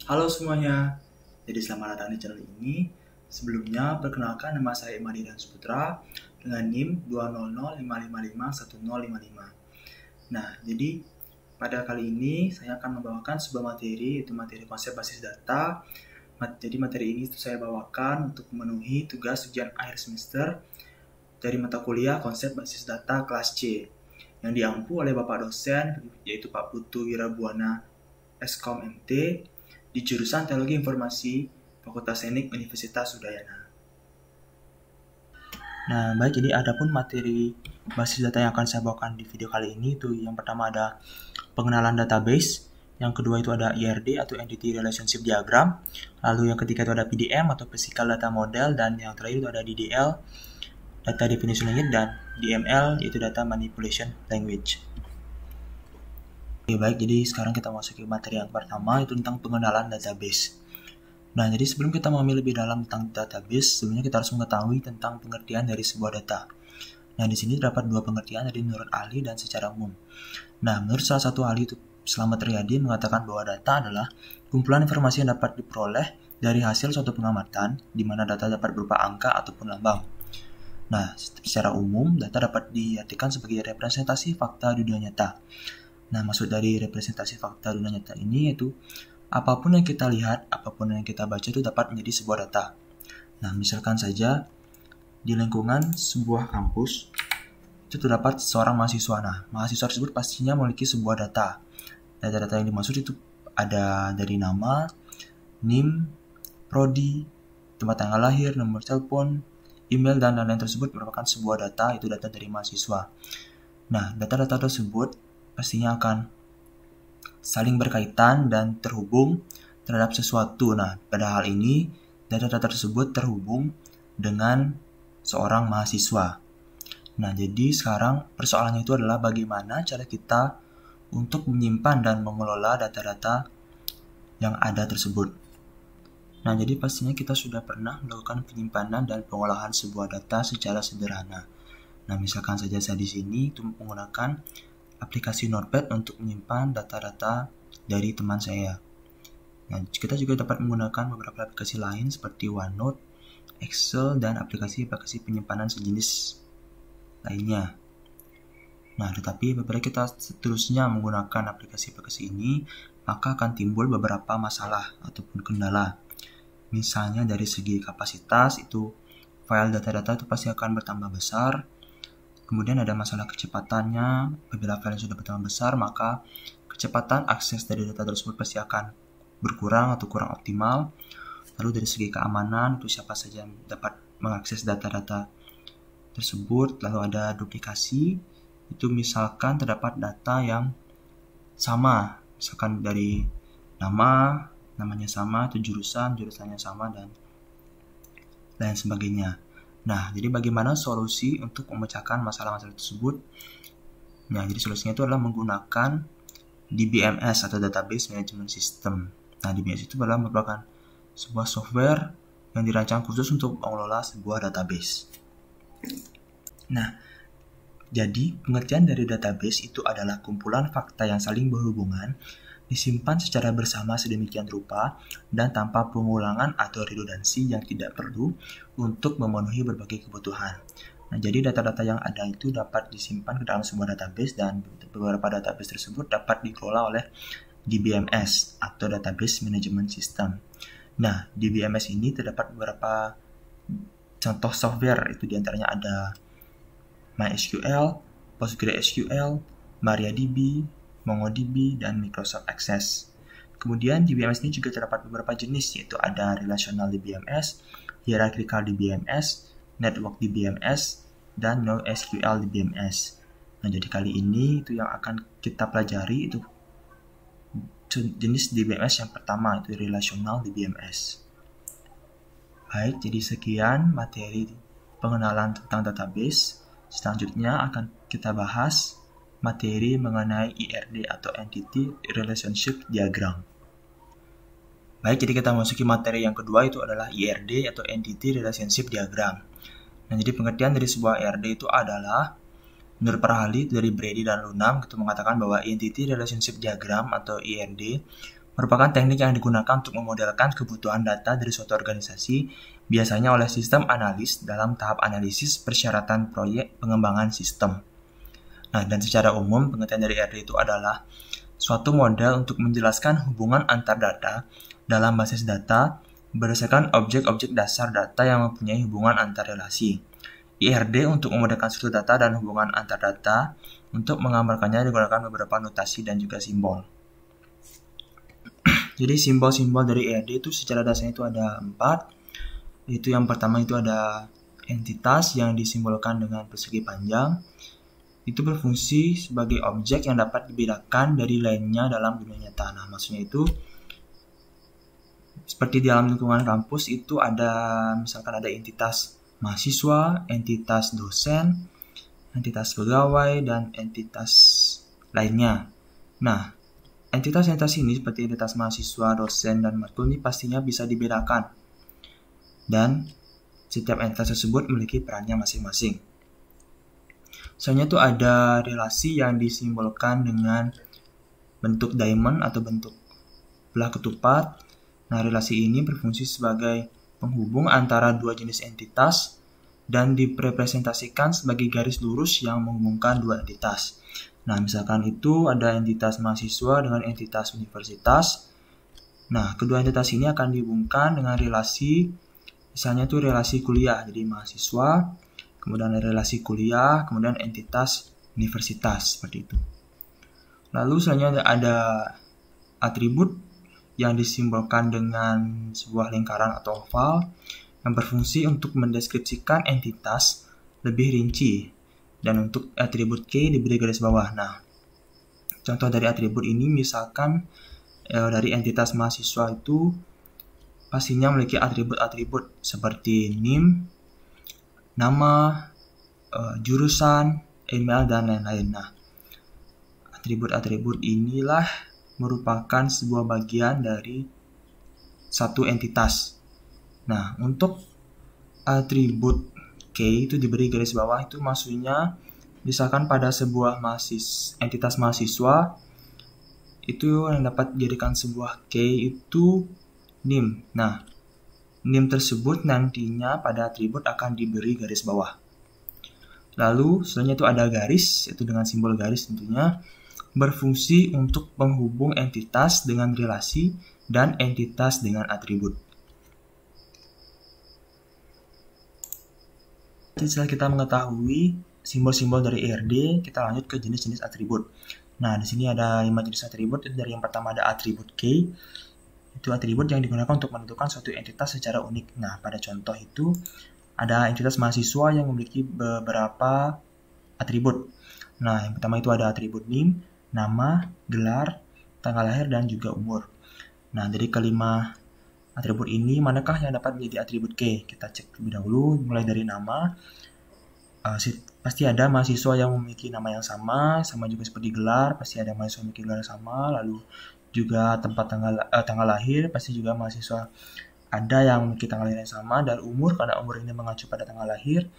Halo semuanya, jadi selamat datang di channel ini. Sebelumnya, perkenalkan nama saya Imadiran Suputra dengan NIM 20055551055. Nah, jadi pada kali ini saya akan membawakan sebuah materi, yaitu materi konsep basis data. Jadi materi ini saya bawakan untuk memenuhi tugas ujian akhir semester dari mata kuliah konsep basis data kelas C yang diampu oleh Bapak dosen, yaitu Pak Putu Wirabuana Eskom MT, di jurusan Teknologi Informasi Fakultas Teknik Universitas Udayana. Nah, baik, jadi adapun materi basis data yang akan saya bawakan di video kali ini itu yang pertama ada pengenalan database, yang kedua itu ada IRD atau Entity Relationship Diagram, lalu yang ketiga itu ada PDM atau Physical Data Model, dan yang terakhir itu ada DDL, Data Definition Language, dan DML yaitu Data Manipulation Language. Oke, baik, jadi sekarang kita masuk ke materi yang pertama, itu tentang pengenalan database. Nah, jadi sebelum kita memahami lebih dalam tentang database, sebenarnya kita harus mengetahui tentang pengertian dari sebuah data. Nah, di sini terdapat dua pengertian, dari menurut ahli dan secara umum. Nah, menurut salah satu ahli itu Slamet Riyadi mengatakan bahwa data adalah kumpulan informasi yang dapat diperoleh dari hasil suatu pengamatan, di mana data dapat berupa angka ataupun lambang. Nah, secara umum, data dapat diartikan sebagai representasi fakta dunia nyata. Nah, maksud dari representasi fakta dunia nyata ini yaitu apapun yang kita lihat, apapun yang kita baca itu dapat menjadi sebuah data. Nah, misalkan saja di lingkungan sebuah kampus itu terdapat seorang mahasiswa. Nah, mahasiswa tersebut pastinya memiliki sebuah data. Data-data yang dimaksud itu ada dari nama, NIM, prodi, tempat tanggal lahir, nomor telepon, email, dan lain-lain tersebut merupakan sebuah data, itu data dari mahasiswa. Nah, data-data tersebut pastinya akan saling berkaitan dan terhubung terhadap sesuatu. Nah, pada hal ini, data-data tersebut terhubung dengan seorang mahasiswa. Nah, jadi sekarang persoalannya itu adalah bagaimana cara kita untuk menyimpan dan mengelola data-data yang ada tersebut. Nah, jadi pastinya kita sudah pernah melakukan penyimpanan dan pengolahan sebuah data secara sederhana. Nah, misalkan saja saya di sini itu menggunakan aplikasi Notepad untuk menyimpan data-data dari teman saya. Nah, kita juga dapat menggunakan beberapa aplikasi lain seperti OneNote, Excel, dan aplikasi-aplikasi penyimpanan sejenis lainnya. Nah, tetapi apabila kita seterusnya menggunakan aplikasi-aplikasi ini, maka akan timbul beberapa masalah ataupun kendala. Misalnya dari segi kapasitas, itu file data-data itu pasti akan bertambah besar. Kemudian ada masalah kecepatannya. Apabila file sudah bertambah besar, maka kecepatan akses dari data tersebut pasti akan berkurang atau kurang optimal. Lalu dari segi keamanan, itu siapa saja yang dapat mengakses data-data tersebut. Lalu ada duplikasi, itu misalkan terdapat data yang sama, misalkan dari namanya sama, itu jurusannya sama, dan lain sebagainya. Nah, jadi bagaimana solusi untuk memecahkan masalah-masalah tersebut? Nah, jadi solusinya itu adalah menggunakan DBMS atau Database Management System. Nah, DBMS itu adalah merupakan sebuah software yang dirancang khusus untuk mengelola sebuah database. Nah, jadi pengertian dari database itu adalah kumpulan fakta yang saling berhubungan, disimpan secara bersama sedemikian rupa dan tanpa pengulangan atau redundansi yang tidak perlu untuk memenuhi berbagai kebutuhan. Nah, jadi data-data yang ada itu dapat disimpan ke dalam sebuah database, dan beberapa database tersebut dapat dikelola oleh DBMS atau Database Management System. Nah, DBMS ini terdapat beberapa contoh software, itu diantaranya ada MySQL, PostgreSQL, MariaDB, MongoDB, dan Microsoft Access. Kemudian DBMS ini juga terdapat beberapa jenis, yaitu ada Relational DBMS, Hierarchical DBMS, Network DBMS, dan NoSQL DBMS. Nah, jadi kali ini itu yang akan kita pelajari itu jenis DBMS yang pertama, itu Relational DBMS. Baik, jadi sekian materi pengenalan tentang database. Selanjutnya akan kita bahas materi mengenai IRD atau Entity Relationship Diagram. Baik, jadi kita masuki materi yang kedua, itu adalah IRD atau Entity Relationship Diagram. Nah, jadi pengertian dari sebuah IRD itu adalah, menurut para ahli dari Brady dan Lunam itu mengatakan bahwa Entity Relationship Diagram atau IRD merupakan teknik yang digunakan untuk memodelkan kebutuhan data dari suatu organisasi, biasanya oleh sistem analis dalam tahap analisis persyaratan proyek pengembangan sistem. Nah, dan secara umum, pengertian dari ERD itu adalah suatu model untuk menjelaskan hubungan antar data dalam basis data berdasarkan objek-objek dasar data yang mempunyai hubungan antar relasi. IRD untuk memodelkan struktur data dan hubungan antar data. Untuk menggambarkannya digunakan beberapa notasi dan juga simbol. Jadi simbol-simbol dari IRD itu secara dasarnya itu ada 4. Itu yang pertama itu ada entitas yang disimbolkan dengan persegi panjang. Itu berfungsi sebagai objek yang dapat dibedakan dari lainnya dalam dunia nyata. Nah, maksudnya itu seperti di dalam lingkungan kampus itu ada misalkan ada entitas mahasiswa, entitas dosen, entitas pegawai, dan entitas lainnya. Nah, entitas-entitas ini seperti entitas mahasiswa, dosen, dan matkul ini pastinya bisa dibedakan. Dan setiap entitas tersebut memiliki perannya masing-masing. Soalnya itu ada relasi yang disimbolkan dengan bentuk diamond atau bentuk belah ketupat. Nah, relasi ini berfungsi sebagai penghubung antara dua jenis entitas dan direpresentasikan sebagai garis lurus yang menghubungkan dua entitas. Nah, misalkan itu ada entitas mahasiswa dengan entitas universitas. Nah, kedua entitas ini akan dihubungkan dengan relasi, misalnya itu relasi kuliah, jadi mahasiswa, kemudian relasi kuliah, kemudian entitas universitas, seperti itu. Lalu selanjutnya ada atribut yang disimbolkan dengan sebuah lingkaran atau oval yang berfungsi untuk mendeskripsikan entitas lebih rinci, dan untuk atribut K diberi garis bawah. Nah, contoh dari atribut ini misalkan dari entitas mahasiswa itu pastinya memiliki atribut-atribut seperti NIM, nama, jurusan, email, dan lain-lain. Nah, atribut-atribut inilah merupakan sebuah bagian dari satu entitas. Nah, untuk atribut K itu diberi garis bawah itu maksudnya misalkan pada sebuah entitas mahasiswa itu yang dapat dijadikan sebuah K itu NIM. Nah, NIM tersebut nantinya pada atribut akan diberi garis bawah. Lalu selanjutnya itu ada garis, yaitu dengan simbol garis tentunya berfungsi untuk penghubung entitas dengan relasi dan entitas dengan atribut. Setelah kita mengetahui simbol-simbol dari ERD, kita lanjut ke jenis-jenis atribut. Nah, di sini ada 5 jenis atribut. Dari yang pertama ada atribut K. Itu atribut yang digunakan untuk menentukan suatu entitas secara unik. Nah, pada contoh itu ada entitas mahasiswa yang memiliki beberapa atribut. Nah, yang pertama itu ada atribut NIM, nama, gelar, tanggal lahir, dan juga umur. Nah, dari kelima atribut ini, manakah yang dapat menjadi atribut K? Kita cek terlebih dahulu, mulai dari nama. Pasti ada mahasiswa yang memiliki nama yang sama juga seperti gelar, pasti ada mahasiswa yang memiliki gelar sama, lalu juga tempat tanggal lahir, pasti juga mahasiswa ada yang memiliki tanggal lahir yang sama, dan umur, karena umur ini mengacu pada tanggal lahir,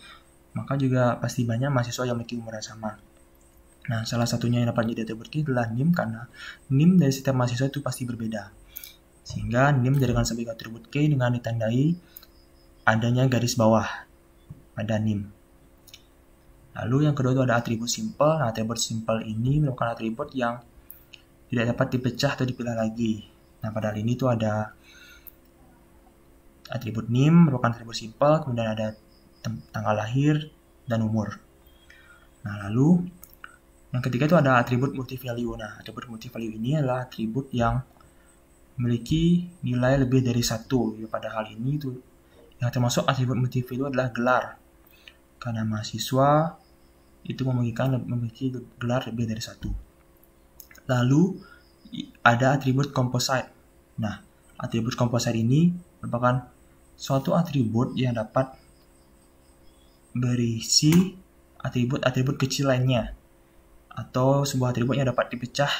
maka juga pasti banyak mahasiswa yang memiliki umur yang sama. Nah, salah satunya yang dapat menjadi atribut K adalah NIM, karena NIM dari setiap mahasiswa itu pasti berbeda. Sehingga NIM dijadikan sebagai atribut K dengan ditandai adanya garis bawah pada NIM. Lalu yang kedua itu ada atribut simple. Nah, atribut simple ini merupakan atribut yang tidak dapat dipecah atau dipilih lagi. Nah, pada hal ini itu ada atribut NIM merupakan atribut simple, kemudian ada tanggal lahir dan umur. Nah, lalu yang ketiga itu ada atribut multi-value. Nah, atribut multi-value ini adalah atribut yang memiliki nilai lebih dari 1. Ya, pada hal ini itu yang termasuk atribut multi-value adalah gelar. Karena mahasiswa itu memiliki gelar lebih dari 1. Lalu ada atribut composite. Nah, atribut composite ini merupakan suatu atribut yang dapat berisi atribut-atribut kecil lainnya, atau sebuah atribut yang dapat dipecah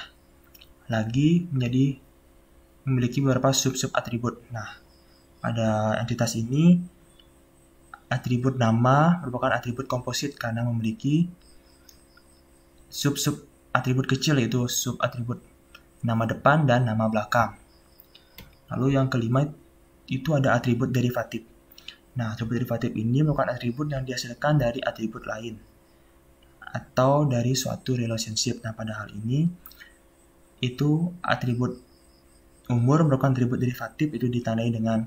lagi menjadi memiliki beberapa sub-sub atribut. Nah, pada entitas ini atribut nama merupakan atribut komposit karena memiliki sub-sub atribut kecil, yaitu sub atribut nama depan dan nama belakang. Lalu yang kelima itu ada atribut derivatif. Nah, atribut derivatif ini merupakan atribut yang dihasilkan dari atribut lain atau dari suatu relationship. Nah, pada hal ini itu atribut umur merupakan atribut derivatif, itu ditandai dengan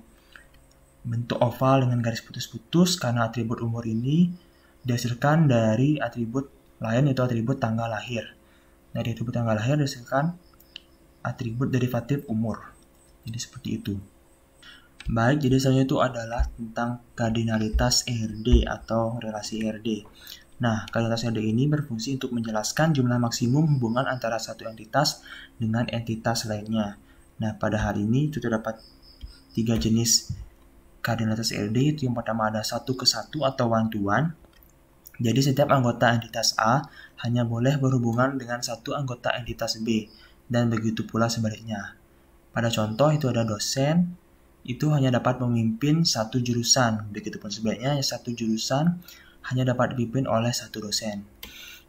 bentuk oval dengan garis putus-putus karena atribut umur ini dihasilkan dari atribut lain, yaitu atribut tanggal lahir. Dari atribut tanggal lahir dihasilkan atribut derivatif umur. Jadi seperti itu. Baik, jadi selanjutnya itu adalah tentang kardinalitas ERD atau relasi ERD. Nah, kardinalitas ERD ini berfungsi untuk menjelaskan jumlah maksimum hubungan antara satu entitas dengan entitas lainnya. Nah, pada hari ini itu terdapat 3 jenis kardinalitas ERD. Itu yang pertama ada 1 ke 1 atau one to one. Jadi setiap anggota entitas A hanya boleh berhubungan dengan satu anggota entitas B, dan begitu pula sebaliknya. Pada contoh itu ada dosen, itu hanya dapat memimpin satu jurusan, begitupun sebaliknya satu jurusan hanya dapat dipimpin oleh satu dosen.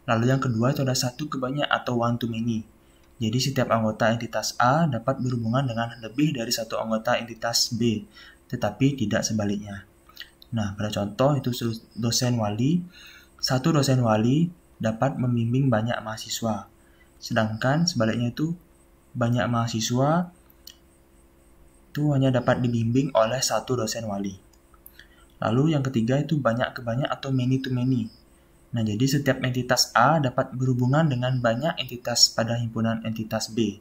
Lalu yang kedua itu ada 1 ke banyak atau one to many. Jadi setiap anggota entitas A dapat berhubungan dengan lebih dari satu anggota entitas B, tetapi tidak sebaliknya. Nah, pada contoh itu dosen wali, satu dosen wali dapat membimbing banyak mahasiswa. Sedangkan sebaliknya itu banyak mahasiswa itu hanya dapat dibimbing oleh satu dosen wali. Lalu yang ketiga itu banyak ke banyak atau many to many. Nah, jadi setiap entitas A dapat berhubungan dengan banyak entitas pada himpunan entitas B,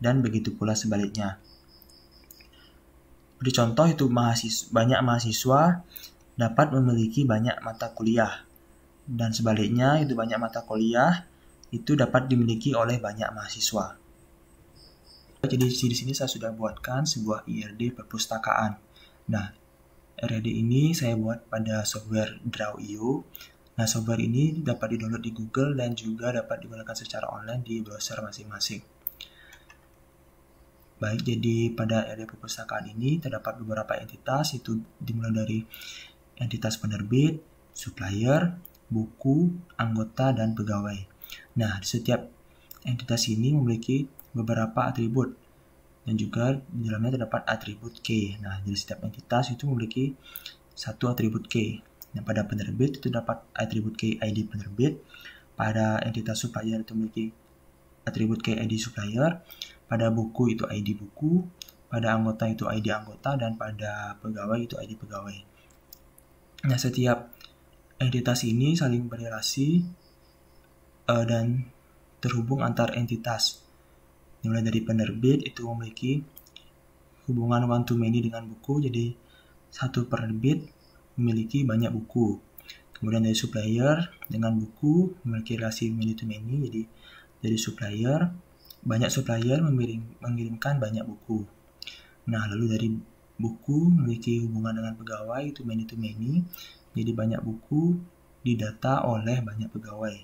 dan begitu pula sebaliknya. Beri contoh itu banyak mahasiswa dapat memiliki banyak mata kuliah, dan sebaliknya itu banyak mata kuliah itu dapat dimiliki oleh banyak mahasiswa. Jadi di sini saya sudah buatkan sebuah IRD perpustakaan. Nah, IRD ini saya buat pada software Draw.io. Nah, software ini dapat di-download di Google dan juga dapat digunakan secara online di browser masing-masing. Baik, jadi pada IRD perpustakaan ini terdapat beberapa entitas, itu dimulai dari entitas penerbit, supplier, buku, anggota, dan pegawai. Nah, setiap entitas ini memiliki beberapa atribut, dan juga di dalamnya terdapat atribut key. Nah, jadi setiap entitas itu memiliki satu atribut key. Nah, pada penerbit itu dapat atribut key ID penerbit, pada entitas supplier itu memiliki atribut key ID supplier, pada buku itu ID buku, pada anggota itu ID anggota, dan pada pegawai itu ID pegawai. Nah, setiap entitas ini saling berrelasi dan terhubung antar entitas. Mulai dari penerbit itu memiliki hubungan one to many dengan buku, jadi satu penerbit memiliki banyak buku. Kemudian dari supplier dengan buku memiliki relasi many to many, jadi dari supplier banyak supplier mengirimkan banyak buku. Nah, lalu dari buku memiliki hubungan dengan pegawai itu many to many, jadi banyak buku didata oleh banyak pegawai.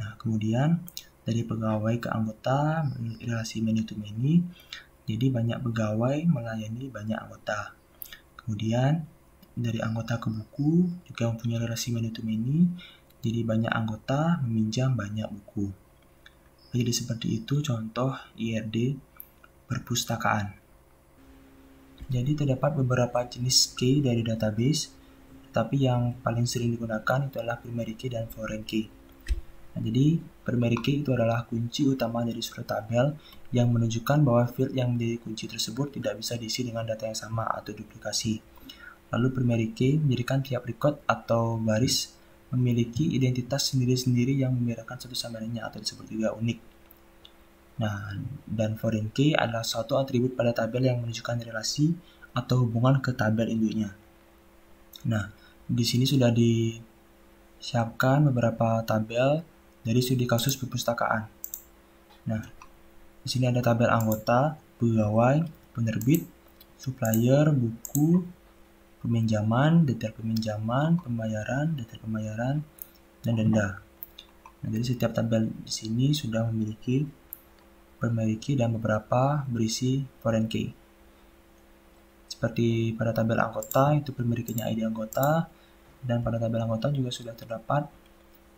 Nah, kemudian dari pegawai ke anggota relasi many to many, jadi banyak pegawai melayani banyak anggota. Kemudian dari anggota ke buku juga mempunyai relasi many to many, jadi banyak anggota meminjam banyak buku. Jadi seperti itu contoh IRD perpustakaan. Jadi terdapat beberapa jenis key dari database, tapi yang paling sering digunakan itu adalah primary key dan foreign key. Nah, jadi primary key itu adalah kunci utama dari suatu tabel yang menunjukkan bahwa field yang menjadi kunci tersebut tidak bisa diisi dengan data yang sama atau duplikasi. Lalu primary key menjadikan tiap record atau baris memiliki identitas sendiri-sendiri yang membedakan satu sama lainnya atau disebut juga unik. Nah, dan foreign key adalah suatu atribut pada tabel yang menunjukkan relasi atau hubungan ke tabel induknya. Nah, di sini sudah disiapkan beberapa tabel dari studi kasus perpustakaan. Nah, di sini ada tabel anggota, pegawai, penerbit, supplier, buku, peminjaman, detail peminjaman, pembayaran, detail pembayaran, dan denda. Nah, jadi setiap tabel di sini sudah memiliki primary key dan beberapa berisi foreign key. Seperti pada tabel anggota itu primary key-nya ID anggota, dan pada tabel anggota juga sudah terdapat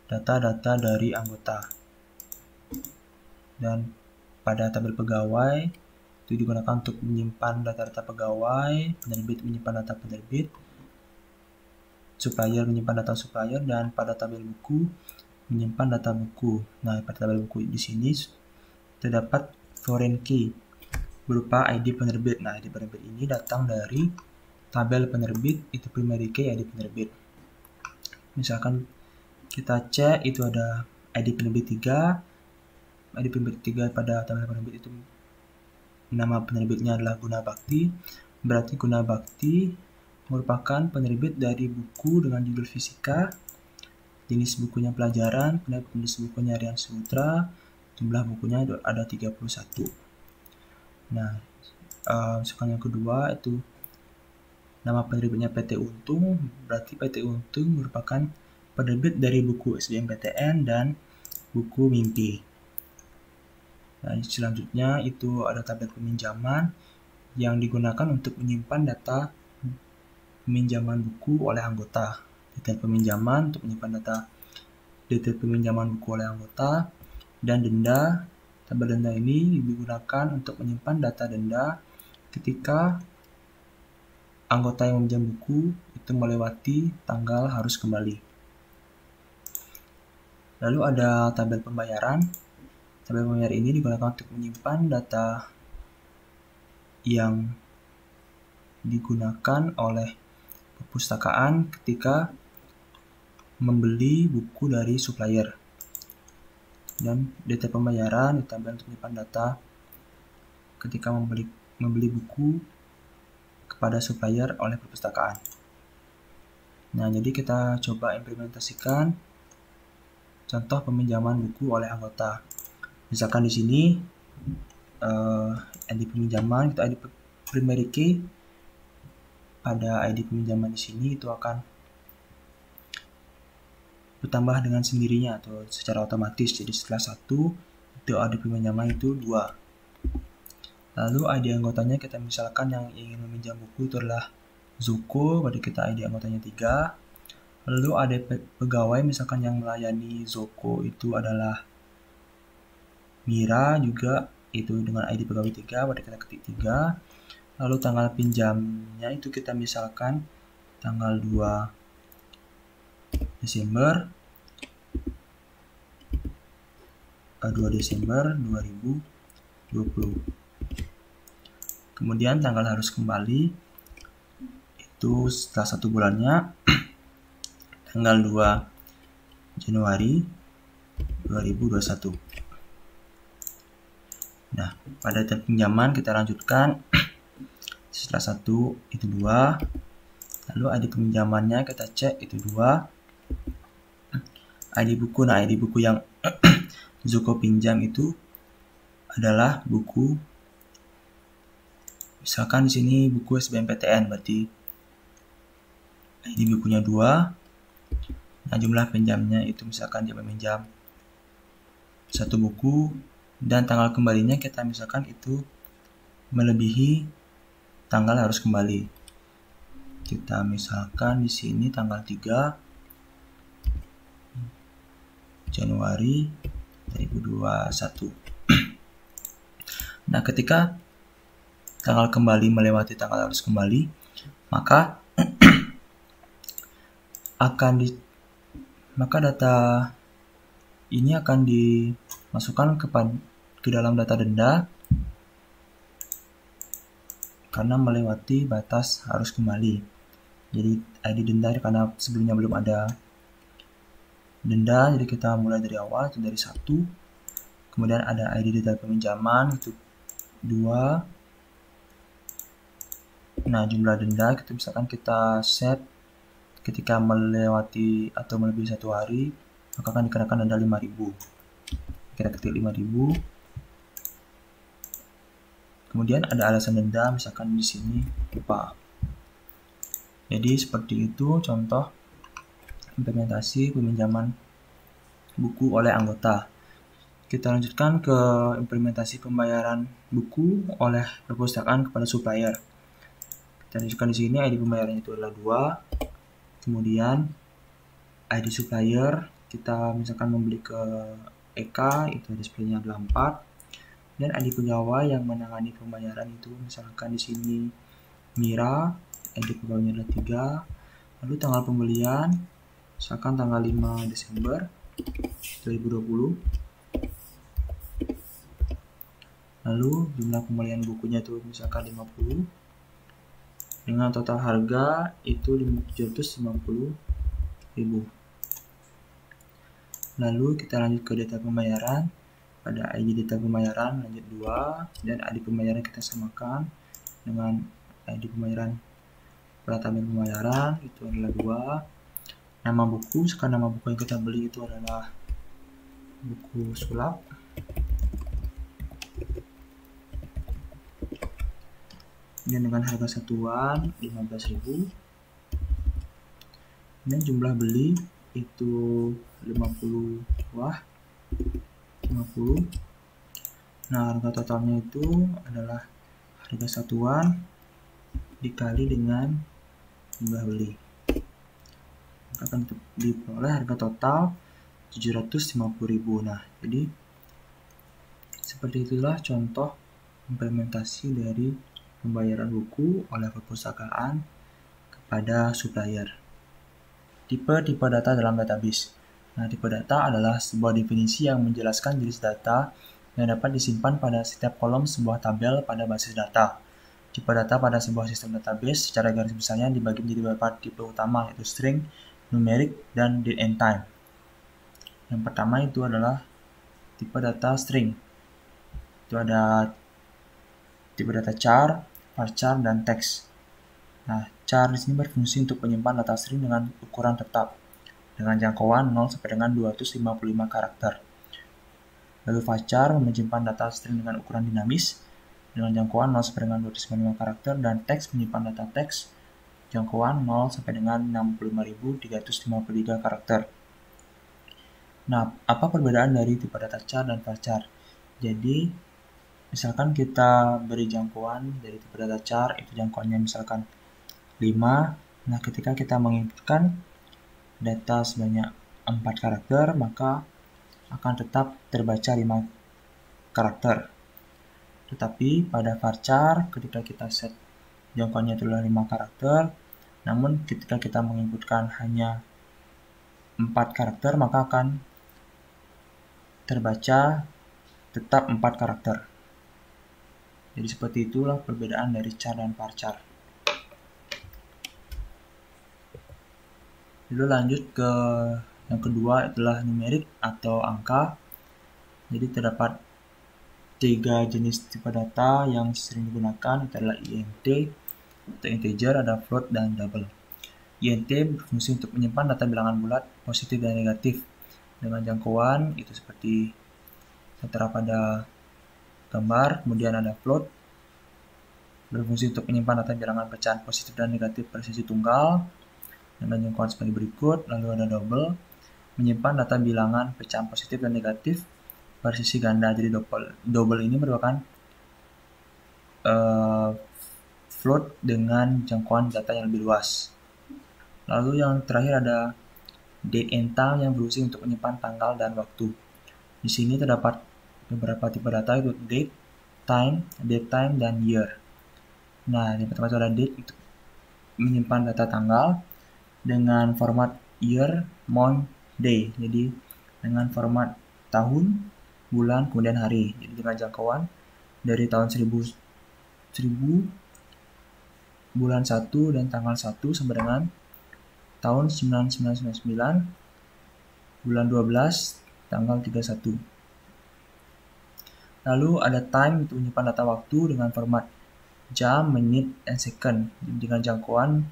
data-data dari anggota. Dan pada tabel pegawai itu itu digunakan untuk menyimpan data-data pegawai, penerbit menyimpan data penerbit, supplier menyimpan data supplier, dan pada tabel buku menyimpan data buku. Nah, pada tabel buku di sini terdapat foreign key berupa ID penerbit. Nah, ID penerbit ini datang dari tabel penerbit, itu primary key ID penerbit. Misalkan kita cek itu ada ID penerbit 3, ID penerbit 3 pada tabel penerbit itu nama penerbitnya adalah Guna Bakti, berarti Guna Bakti merupakan penerbit dari buku dengan judul fisika, jenis bukunya pelajaran, jenis bukunya Rian Sutra, jumlah bukunya ada 31. Nah, misalkan yang kedua itu nama penerbitnya PT Untung, berarti PT Untung merupakan penerbit dari buku SBMPTN dan buku Mimpi. Nah, selanjutnya itu ada tabel peminjaman yang digunakan untuk menyimpan data peminjaman buku oleh anggota. Detail peminjaman untuk menyimpan data detail peminjaman buku oleh anggota, dan denda. Tabel denda ini digunakan untuk menyimpan data denda ketika anggota yang meminjam buku itu melewati tanggal harus kembali. Lalu ada tabel pembayaran. Tabel pembayaran ini digunakan untuk menyimpan data yang digunakan oleh perpustakaan ketika membeli buku dari supplier. Dan detail pembayaran ditambah untuk menyimpan data ketika membeli buku kepada supplier oleh perpustakaan. Nah, jadi kita coba implementasikan contoh peminjaman buku oleh anggota. Misalkan di sini ID peminjaman, itu ID primary key. Pada ID peminjaman di sini itu akan bertambah dengan sendirinya atau secara otomatis. Jadi setelah 1 itu ID peminjaman itu 2. Lalu ID anggotanya kita misalkan yang ingin meminjam buku itu adalah Zoko, berarti kita ID anggotanya 3. Lalu ada pegawai misalkan yang melayani Zoko itu adalah Mira, juga itu dengan ID pegawai 3, berarti kita ketik 3. Lalu tanggal pinjamnya itu kita misalkan tanggal 2 Desember 2020. Kemudian tanggal harus kembali itu setelah 1 bulannya tanggal 2 Januari 2021. Nah, pada detail pinjaman kita lanjutkan. Setelah 1 itu 2. Lalu ID peminjamannya kita cek itu 2. ID buku, nah ID buku yang Zoko pinjam itu adalah buku, misalkan di sini buku SBMPTN, berarti ID bukunya 2. Nah, jumlah pinjamnya itu misalkan dia meminjam 1 buku, dan tanggal kembalinya kita misalkan itu melebihi tanggal harus kembali. Kita misalkan di sini tanggal 3 Januari 2021. Nah, ketika tanggal kembali melewati tanggal harus kembali, maka maka data ini akan dimasukkan ke dalam data denda karena melewati batas harus kembali. Jadi ID denda karena sebelumnya belum ada denda, jadi kita mulai dari awal itu dari 1. Kemudian ada ID detail peminjaman itu 2. Nah, jumlah denda itu misalkan kita set ketika melewati atau melebihi 1 hari, maka akan dikenakan denda 5.000. Kita ketik 5.000. Kemudian ada alasan denda, misalkan di sini lupa. Jadi seperti itu contoh implementasi peminjaman buku oleh anggota. Kita lanjutkan ke implementasi pembayaran buku oleh perpustakaan kepada supplier. Kita lanjutkan di sini ID pembayarannya itu adalah 2. Kemudian ID supplier kita misalkan membeli ke EK, itu displaynya adalah 4. Dan ID pegawai yang menangani pembayaran itu misalkan di sini Mira, ID pegawainya adalah 3. Lalu tanggal pembelian misalkan tanggal 5 Desember 2020. Lalu jumlah pembelian bukunya itu misalkan 50. Dengan total harga itu 750.000. Lalu kita lanjut ke data pembayaran. Pada ID data pembayaran lanjut 2 dan ID pembayaran kita samakan dengan ID pembayaran pada tabel pembayaran itu adalah 2. Nama buku, sekarang nama buku yang kita beli itu adalah buku sulap. Dan dengan harga satuan 15.000. Dan jumlah beli itu 50 buah. 50. Nah, harga totalnya itu adalah harga satuan dikali dengan jumlah beli. Maka akan diperoleh harga total 750.000. Nah, jadi seperti itulah contoh implementasi dari pembayaran buku oleh perpustakaan kepada supplier. Tipe-tipe data dalam database. Nah, tipe data adalah sebuah definisi yang menjelaskan jenis data yang dapat disimpan pada setiap kolom sebuah tabel pada basis data. Tipe data pada sebuah sistem database secara garis besarnya dibagi menjadi beberapa tipe utama, yaitu string, numerik, dan date and time. Yang pertama itu adalah tipe data string. Itu ada tipe data char, varchar, dan teks. Nah, char di sini berfungsi untuk menyimpan data string dengan ukuran tetap, dengan jangkauan 0 sampai dengan 255 karakter. Lalu varchar menyimpan data string dengan ukuran dinamis, dengan jangkauan 0 sampai dengan 255 karakter, dan teks menyimpan data teks jangkauan 0 sampai dengan 65.353 karakter. Nah, apa perbedaan dari tipe data char dan varchar? Jadi, misalkan kita beri jangkauan dari tipe data char, itu jangkauannya misalkan 5. Nah, ketika kita menginputkan data sebanyak 4 karakter, maka akan tetap terbaca 5 karakter. Tetapi pada varchar, ketika kita set jangkauannya adalah 5 karakter, namun ketika kita menginputkan hanya 4 karakter, maka akan terbaca tetap 4 karakter. Jadi seperti itulah perbedaan dari char dan varchar. Lalu lanjut ke yang kedua adalah numerik atau angka. Jadi terdapat 3 jenis tipe data yang sering digunakan, itu adalah INT atau integer, ada float, dan double. INT berfungsi untuk menyimpan data bilangan bulat positif dan negatif dengan jangkauan itu seperti tertera pada gambar. Kemudian ada float, berfungsi untuk menyimpan data bilangan pecahan positif dan negatif presisi tunggal dengan jangkauan sebagai berikut. Lalu ada double, menyimpan data bilangan pecahan positif dan negatif presisi ganda. Jadi double ini merupakan float dengan jangkauan data yang lebih luas. Lalu yang terakhir ada date and time yang berfungsi untuk menyimpan tanggal dan waktu. Di sini terdapat beberapa tipe data, yaitu date, time, date time, dan year. Nah, yang pertama itu ada date, untuk menyimpan data tanggal dengan format year, month, day. Jadi dengan format tahun, bulan, kemudian hari. Jadi dengan jangkauan dari tahun 1000 bulan 1 dan tanggal 1 sampai dengan tahun 9999 bulan 12 tanggal 31. Lalu ada time, untuk menyimpan data waktu dengan format jam, menit, dan second dengan jangkauan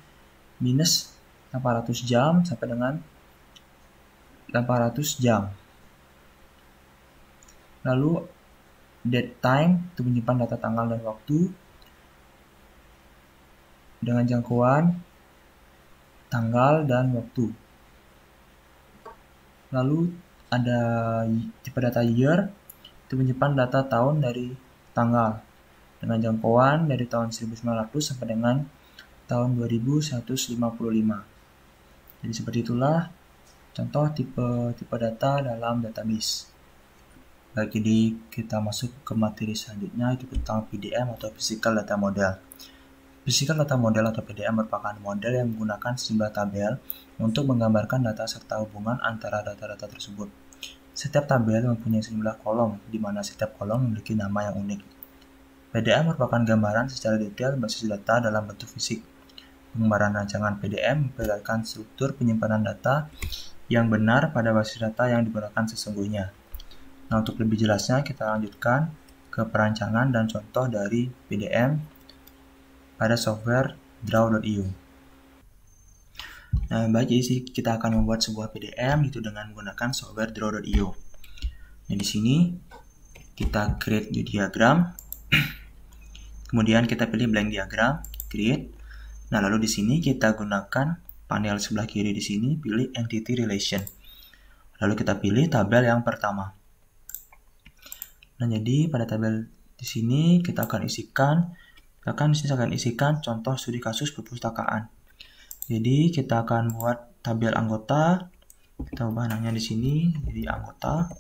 minus 800 jam sampai dengan 800 jam. Lalu date time, untuk menyimpan data tanggal dan waktu dengan jangkauan tanggal dan waktu. Lalu ada tipe data year, itu menyimpan data tahun dari tanggal dengan jangkauan dari tahun 1900 sampai dengan tahun 2155. Jadi seperti itulah contoh tipe data dalam database. Baik, jadi kita masuk ke materi selanjutnya, itu tentang PDM atau Physical Data Model. Physical Data Model atau PDM merupakan model yang menggunakan sejumlah tabel untuk menggambarkan data serta hubungan antara data-data tersebut. Setiap tabel mempunyai sejumlah kolom, di mana setiap kolom memiliki nama yang unik. PDM merupakan gambaran secara detail basis data dalam bentuk fisik. Pengembaraan rancangan PDM memperlihatkan struktur penyimpanan data yang benar pada basis data yang digunakan sesungguhnya. Nah, untuk lebih jelasnya kita lanjutkan ke perancangan dan contoh dari PDM pada software Draw.io. Nah, baik, jadi kita akan membuat sebuah PDM itu dengan menggunakan software Draw.io. Nah, di sini kita create new diagram. Kemudian kita pilih blank diagram, create. Nah, lalu di sini kita gunakan panel sebelah kiri di sini, pilih entity relation. Lalu kita pilih tabel yang pertama. Nah, jadi pada tabel di sini kita akan isikan contoh studi kasus perpustakaan. Jadi kita akan buat tabel anggota. Kita ubah namanya di sini jadi anggota.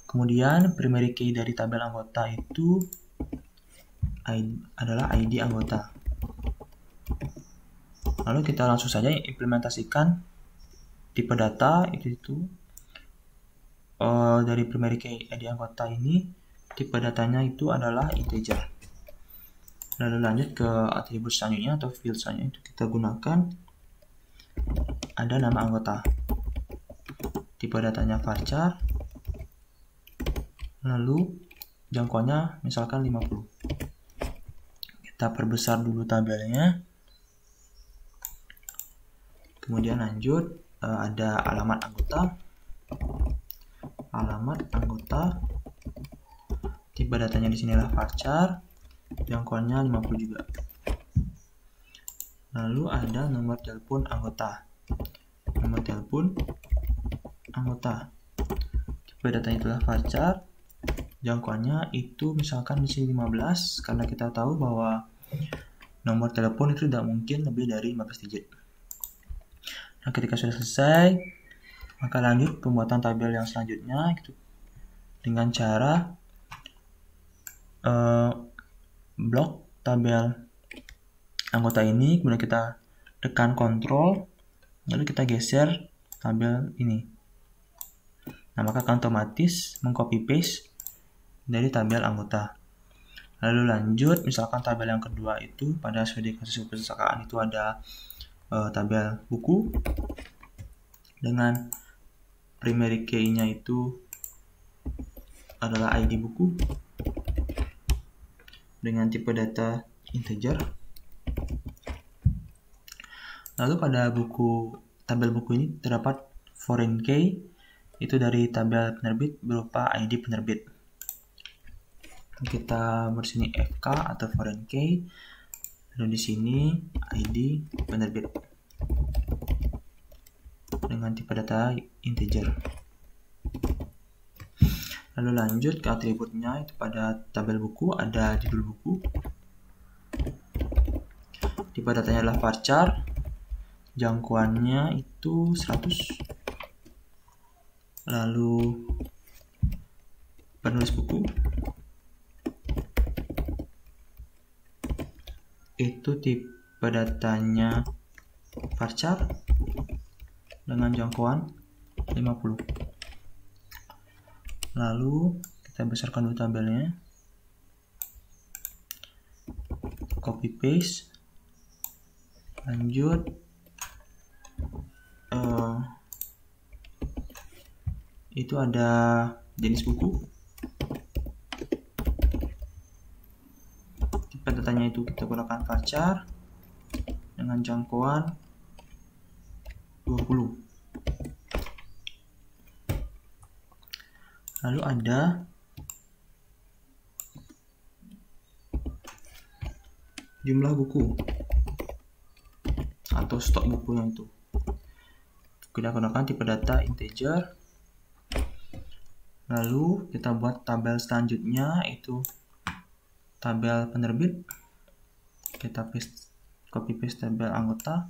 Kemudian primary key dari tabel anggota itu adalah ID anggota. Lalu kita langsung saja implementasikan tipe data itu dari primary key ID anggota ini, tipe datanya itu adalah integer. Lalu lanjut ke atribut selanjutnya atau field selanjutnya, itu kita gunakan ada nama anggota, tipe datanya varchar, lalu jangkauannya misalkan 50. Kita perbesar dulu tabelnya. Kemudian lanjut ada alamat anggota, tipe datanya di sini adalah varchar, jangkauannya 50 juga. Lalu ada nomor telepon anggota, tipe datanya adalah varchar, jangkauannya itu misalkan di sini 15 karena kita tahu bahwa nomor telepon itu tidak mungkin lebih dari 15 digit. Nah, ketika sudah selesai, maka lanjut pembuatan tabel yang selanjutnya gitu, dengan cara blok tabel anggota ini, kemudian kita tekan Ctrl, lalu kita geser tabel ini. Nah, maka akan otomatis mengcopy paste dari tabel anggota. Lalu lanjut, misalkan tabel yang kedua itu pada studi kasus perpustakaan itu ada tabel buku dengan primary key-nya itu adalah ID buku dengan tipe data integer. Lalu pada tabel buku ini terdapat foreign key itu dari tabel penerbit berupa ID penerbit. Kita bersini FK atau foreign key, lalu di sini ID penerbit dengan tipe data integer. Lalu lanjut ke atributnya, itu pada tabel buku ada judul buku, tipe datanya adalah varchar, jangkauannya itu 100, lalu penulis buku itu tipe datanya varchar dengan jangkauan 50. Lalu kita besarkan dulu tabelnya, copy paste, lanjut itu ada jenis buku, tipe datanya itu kita gunakan varchar dengan jangkauan 20. Lalu ada jumlah buku atau stok bukunya itu. Kita gunakan tipe data integer. Lalu kita buat tabel selanjutnya itu tabel penerbit. Kita copy paste tabel anggota.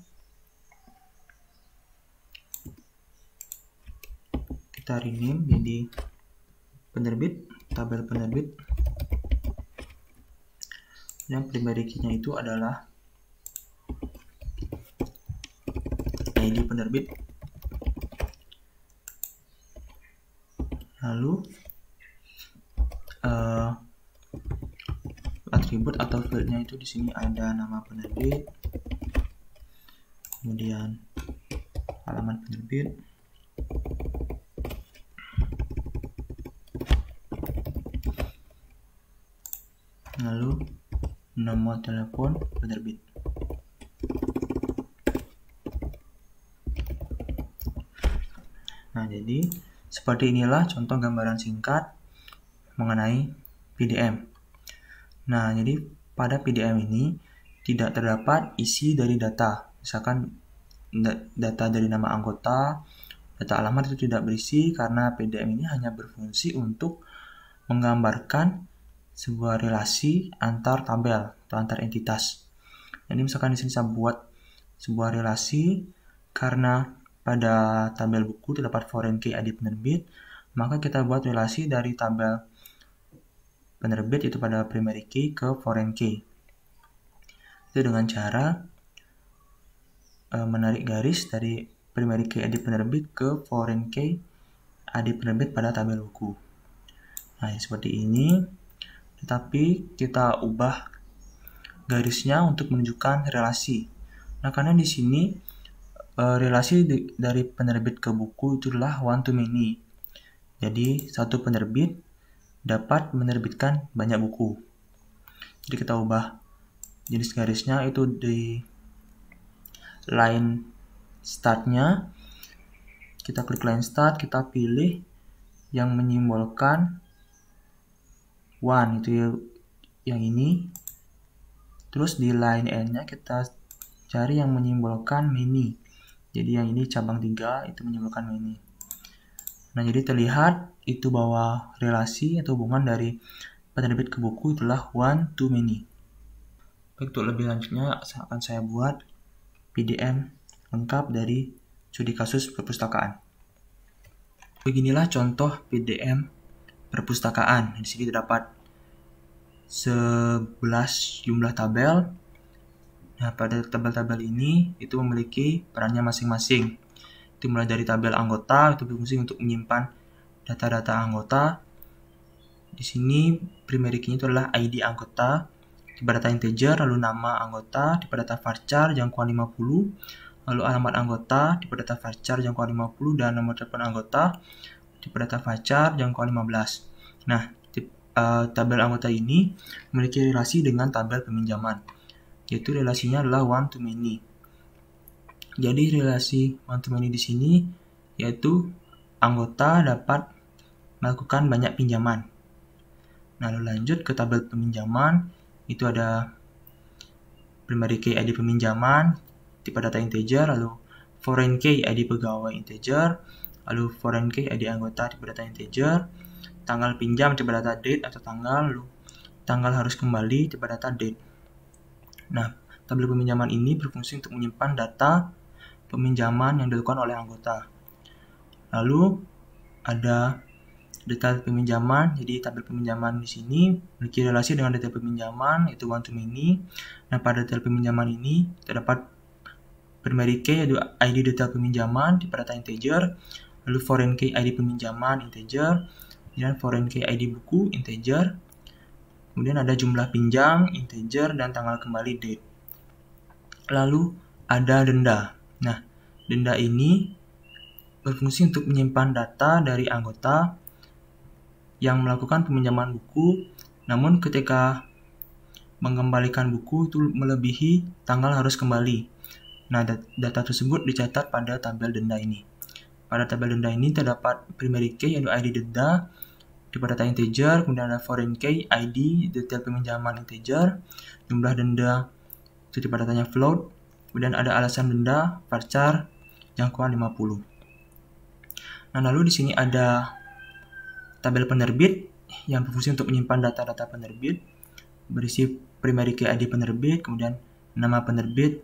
Kita rename jadi penerbit, tabel penerbit, yang primary key-nya itu adalah ID penerbit. Lalu atribut atau field-nya itu di sini ada nama penerbit, kemudian halaman penerbit, lalu nomor telepon penerbit. Nah, jadi seperti inilah contoh gambaran singkat mengenai PDM. Nah, jadi pada PDM ini tidak terdapat isi dari data. Misalkan data dari nama anggota, data alamat itu tidak berisi karena PDM ini hanya berfungsi untuk menggambarkan sebuah relasi antar tabel atau antar entitas. Jadi misalkan di sini saya buat sebuah relasi karena pada tabel buku terdapat foreign key ID penerbit, maka kita buat relasi dari tabel penerbit itu pada primary key ke foreign key. Itu dengan cara menarik garis dari primary key ID penerbit ke foreign key ID penerbit pada tabel buku. Nah, seperti ini. Tetapi kita ubah garisnya untuk menunjukkan relasi. Nah, karena di sini relasi dari penerbit ke buku itu adalah one to many. Jadi, satu penerbit dapat menerbitkan banyak buku. Jadi, kita ubah jenis garisnya itu di line start-nya. Kita klik line start, kita pilih yang menyimbolkan one, itu yang ini. Terus di line end-nya kita cari yang menyimbolkan many. Jadi yang ini cabang 3 itu menyimbolkan many. Nah, jadi terlihat itu bahwa relasi atau hubungan dari penerbit ke buku itulah one to many. Baik, untuk lebih lanjutnya akan saya buat PDM lengkap dari studi kasus perpustakaan. Beginilah contoh PDM perpustakaan. Di sini terdapat 11 jumlah tabel. Nah, pada tabel-tabel ini itu memiliki perannya masing-masing. Itu mulai dari tabel anggota, itu berfungsi untuk menyimpan data-data anggota. Di sini primary key-nya itu adalah ID anggota, tipe data integer, lalu nama anggota, tipe data varchar jangkauan 50, lalu alamat anggota, tipe data varchar jangkauan 50, dan nomor telepon anggota, tipe data varchar jangkauan 15. Nah, tabel anggota ini memiliki relasi dengan tabel peminjaman, yaitu relasinya adalah one to many. Jadi relasi one to many di sini yaitu anggota dapat melakukan banyak pinjaman. Nah, lalu lanjut ke tabel peminjaman, itu ada primary key ID peminjaman, tipe data integer, lalu foreign key ID pegawai integer, lalu foreign key ID anggota tipe data integer, tanggal pinjam tipe data date atau tanggal, lalu tanggal harus kembali tipe data date. Nah, tabel peminjaman ini berfungsi untuk menyimpan data peminjaman yang dilakukan oleh anggota. Lalu ada detail peminjaman. Jadi tabel peminjaman di sini memiliki relasi dengan detail peminjaman, yaitu one to many. Nah, pada detail peminjaman ini terdapat primary key yaitu ID detail peminjaman tipe data integer, lalu foreign key ID peminjaman integer, dan foreign key ID buku integer, kemudian ada jumlah pinjam integer dan tanggal kembali date. Lalu ada denda. Nah, denda ini berfungsi untuk menyimpan data dari anggota yang melakukan peminjaman buku, namun ketika mengembalikan buku itu melebihi tanggal harus kembali. Nah, data tersebut dicatat pada tabel denda ini. Pada tabel denda ini terdapat primary key yaitu ID denda, tipe data integer, kemudian ada foreign key ID detail peminjaman integer, jumlah denda itu tipe datanya float, kemudian ada alasan denda varchar jangkauan 50. Nah, lalu di sini ada tabel penerbit yang berfungsi untuk menyimpan data-data penerbit berisi primary key ID penerbit, kemudian nama penerbit,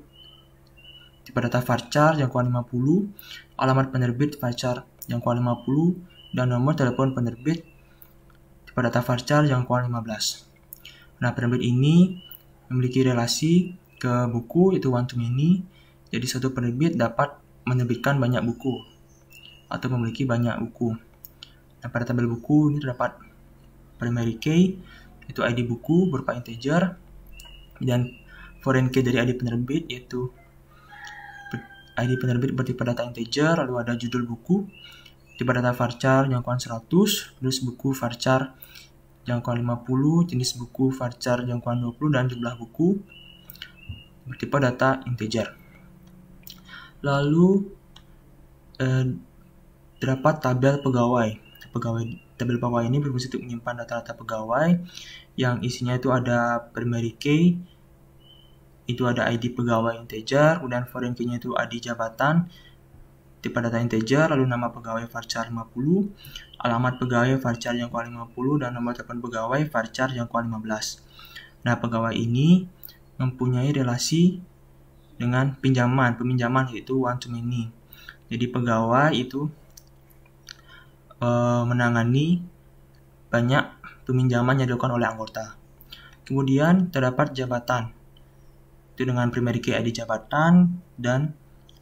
tipe data varchar jangkauan 50, alamat penerbit varchar jangkauan 50, dan nomor telepon penerbit kepada data varchar jangkauan 15. Nah, penerbit ini memiliki relasi ke buku, itu one to many. Jadi satu penerbit dapat menerbitkan banyak buku atau memiliki banyak buku. Nah, pada tabel buku ini terdapat primary key, itu ID buku berupa integer, dan foreign key dari ID penerbit, yaitu ID penerbit bertipe data integer, lalu ada judul buku, tipe data varchar jangkauan 100, terus buku varchar jangkauan 50, jenis buku varchar jangkauan 20, dan jumlah buku bertipe data integer. Lalu terdapat tabel pegawai. Tabel pegawai ini berfungsi untuk menyimpan data-data pegawai yang isinya itu ada primary key, itu ada ID pegawai integer, kemudian foreign key-nya itu ID jabatan, tipe data integer, lalu nama pegawai varchar 50, alamat pegawai varchar jangkauan 50, dan nomor telepon pegawai varchar jangkauan 15. Nah, pegawai ini mempunyai relasi dengan peminjaman yaitu one to many. Jadi pegawai itu menangani banyak peminjaman yang dilakukan oleh anggota. Kemudian terdapat jabatan, itu dengan primary key ID jabatan, dan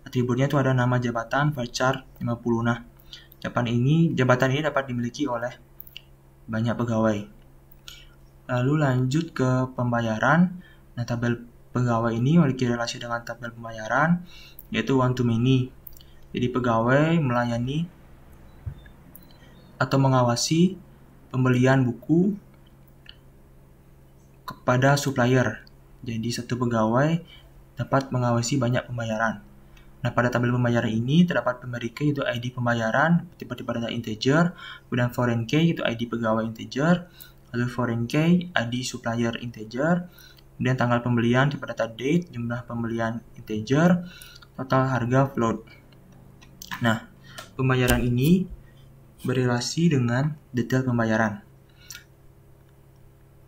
atributnya itu ada nama jabatan varchar 50. Nah, jabatan ini dapat dimiliki oleh banyak pegawai. Lalu lanjut ke pembayaran. Nah, tabel pegawai ini memiliki relasi dengan tabel pembayaran, yaitu one to many. Jadi pegawai melayani atau mengawasi pembelian buku kepada supplier. Jadi satu pegawai dapat mengawasi banyak pembayaran. Nah, pada tabel pembayaran ini terdapat primary key, itu ID pembayaran, tipe-tipe data integer, kemudian foreign key, itu ID pegawai integer, lalu foreign key, ID supplier integer, kemudian tanggal pembelian, tipe data date, jumlah pembelian integer, total harga float. Nah, pembayaran ini berrelasi dengan detail pembayaran.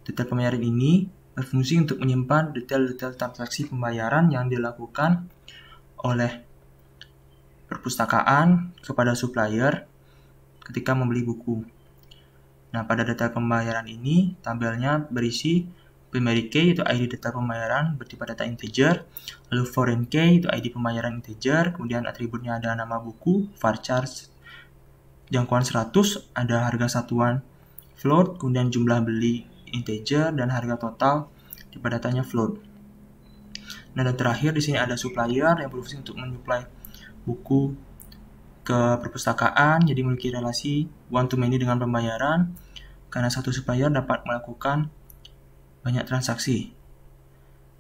Detail pembayaran ini berfungsi untuk menyimpan detail-detail transaksi pembayaran yang dilakukan oleh perpustakaan kepada supplier ketika membeli buku. Nah, pada detail pembayaran ini, tabelnya berisi primary key, itu ID detail pembayaran bertipe data integer, lalu foreign key, itu ID pembayaran integer, kemudian atributnya ada nama buku, varchar jangkauan 100, ada harga satuan float, kemudian jumlah beli integer, dan harga total tipe datanya float. Nah, dan terakhir di sini ada supplier yang berfungsi untuk menyuplai buku ke perpustakaan, jadi memiliki relasi one to many dengan pembayaran, karena satu supplier dapat melakukan banyak transaksi.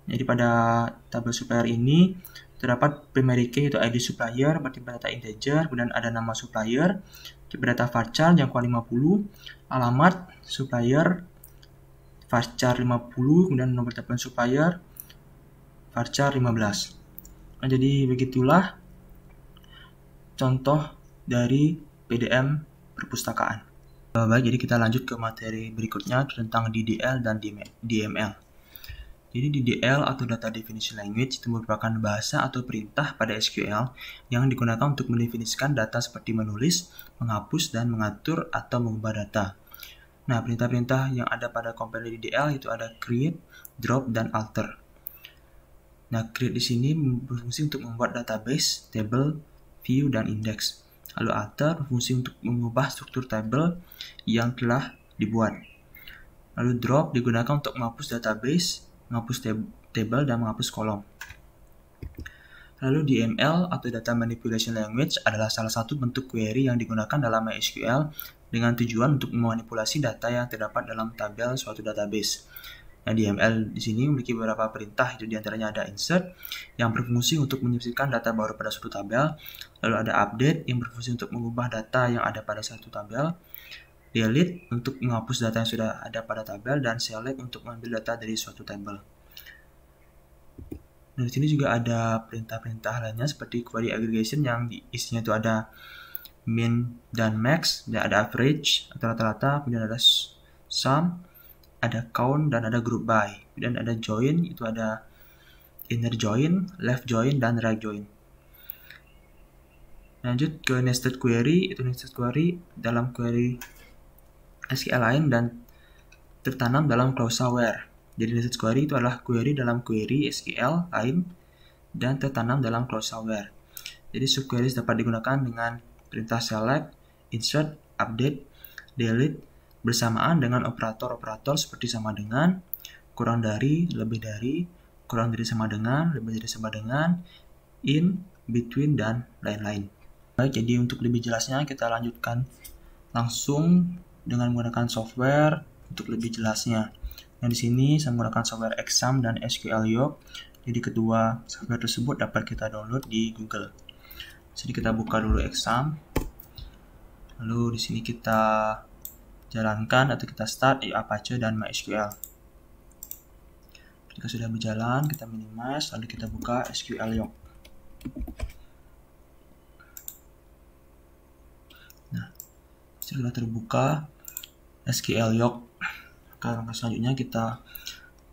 Jadi pada tabel supplier ini terdapat primary key, itu ID supplier bertipe data integer, kemudian ada nama supplier, tipe data varchar jangkauan 50, alamat supplier varchar 50, kemudian nomor telepon supplier varchar 15. Nah, jadi begitulah contoh dari PDM perpustakaan. Baik, jadi kita lanjut ke materi berikutnya tentang DDL dan DML. Jadi DDL atau Data Definition Language itu merupakan bahasa atau perintah pada SQL yang digunakan untuk mendefinisikan data seperti menulis, menghapus, dan mengatur atau mengubah data. Nah, perintah-perintah yang ada pada kompiler DDL itu ada create, drop, dan alter. Nah, create di sini berfungsi untuk membuat database, table, view, dan index. Lalu alter berfungsi untuk mengubah struktur tabel yang telah dibuat. Lalu drop digunakan untuk menghapus database, menghapus table, dan menghapus kolom. Lalu DML atau Data Manipulation Language adalah salah satu bentuk query yang digunakan dalam MySQL dengan tujuan untuk memanipulasi data yang terdapat dalam tabel suatu database. Nah, DML di sini memiliki beberapa perintah, itu diantaranya ada insert yang berfungsi untuk menyisipkan data baru pada suatu tabel, lalu ada update yang berfungsi untuk mengubah data yang ada pada suatu tabel, delete untuk menghapus data yang sudah ada pada tabel, dan select untuk mengambil data dari suatu tabel. Nah, di sini juga ada perintah-perintah lainnya seperti query aggregation yang isinya itu ada min dan max, dan ada average atau rata-rata, kemudian ada sum, ada count, dan ada group by. Dan ada join, itu ada inner join, left join, dan right join. Lanjut ke nested query, itu nested query dalam query SQL lain dan tertanam dalam klausa where. Jadi message query itu adalah query dalam query SQL lain dan tertanam dalam klausa where. Jadi subqueries dapat digunakan dengan perintah select, insert, update, delete bersamaan dengan operator-operator seperti sama dengan, kurang dari, lebih dari, kurang dari sama dengan, lebih dari sama dengan, in, between, dan lain-lain. Baik, jadi untuk lebih jelasnya kita lanjutkan langsung dengan menggunakan software untuk lebih jelasnya. Nah, di sini saya menggunakan software Exam dan SQL Yoke. Jadi kedua software tersebut dapat kita download di Google. Jadi kita buka dulu Exam. Lalu di sini kita jalankan atau kita start di Apache dan MySQL. Ketika sudah berjalan, kita minimize, lalu kita buka SQL Yoke. Nah, setelah terbuka SQL Yoke, langkah selanjutnya kita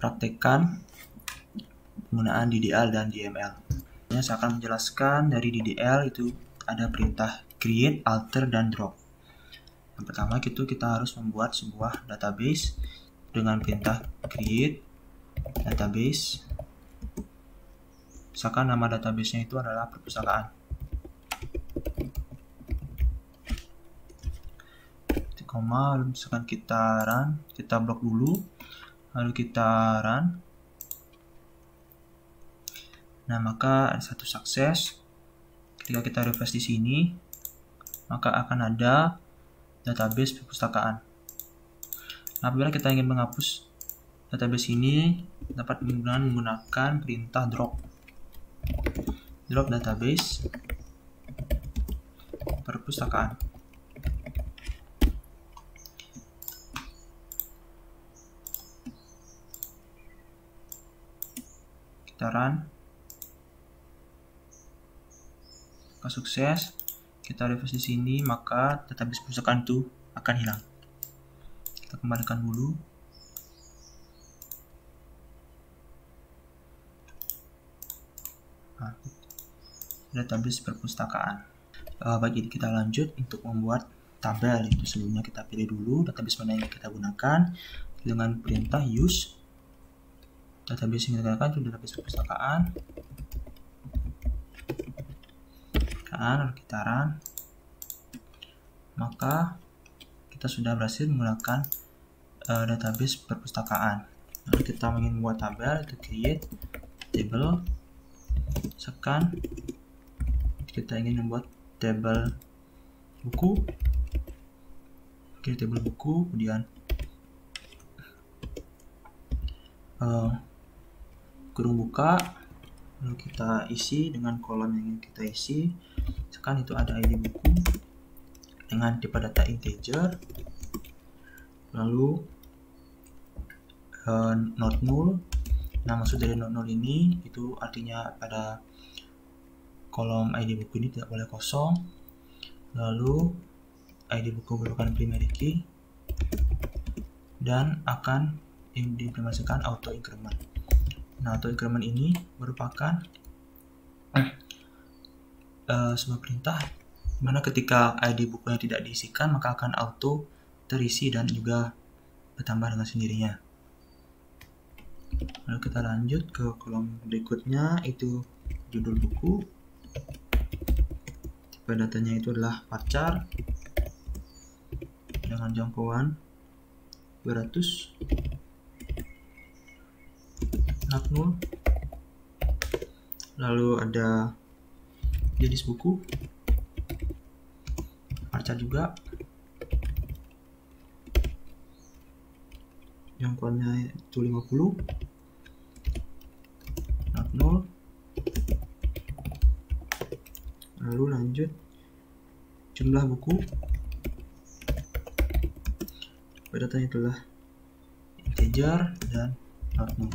praktekkan penggunaan DDL dan DML. Saya akan menjelaskan dari DDL itu ada perintah create, alter, dan drop. Yang pertama kita harus membuat sebuah database dengan perintah create database. Misalkan nama databasenya itu adalah perpustakaan. Koma, lalu misalkan kita run, kita blok dulu, lalu kita run. Nah, maka ada satu sukses. Ketika kita refresh di sini, maka akan ada database perpustakaan. Nah, apabila kita ingin menghapus database ini, dapat menggunakan perintah drop database perpustakaan. Kita run. Jika sukses, kita refresh di sini, maka database perpustakaan itu akan hilang. Kita kembalikan dulu. Nah, database perpustakaan. Baik, jadi kita lanjut untuk membuat tabel. Itu sebelumnya kita pilih dulu database mana yang kita gunakan dengan perintah use. Database yang kita gunakan itu database perpustakaan. Lalu kita run, maka kita sudah berhasil menggunakan database perpustakaan. Lalu kita ingin membuat tabel, itu create table, sekan, kita ingin membuat table buku, create table buku, kemudian kurung buka, lalu kita isi dengan kolom yang ingin kita isi. Misalkan itu ada ID buku dengan tipe data integer, lalu not null. Nah, maksud dari not null ini itu artinya pada kolom ID buku ini tidak boleh kosong. Lalu ID buku merupakan primary key dan akan diimplementasikan auto increment. Nah, auto increment ini merupakan sebuah perintah dimana ketika ID bukunya tidak diisikan, maka akan auto terisi dan juga bertambah dengan sendirinya. Lalu kita lanjut ke kolom berikutnya, itu judul buku. Tipe datanya itu adalah varchar dengan jangkauan 200, not null. Lalu ada jenis buku, varchar juga, jangkauannya itu 50, not null. Lalu lanjut jumlah buku, datanya adalah integer dan not null.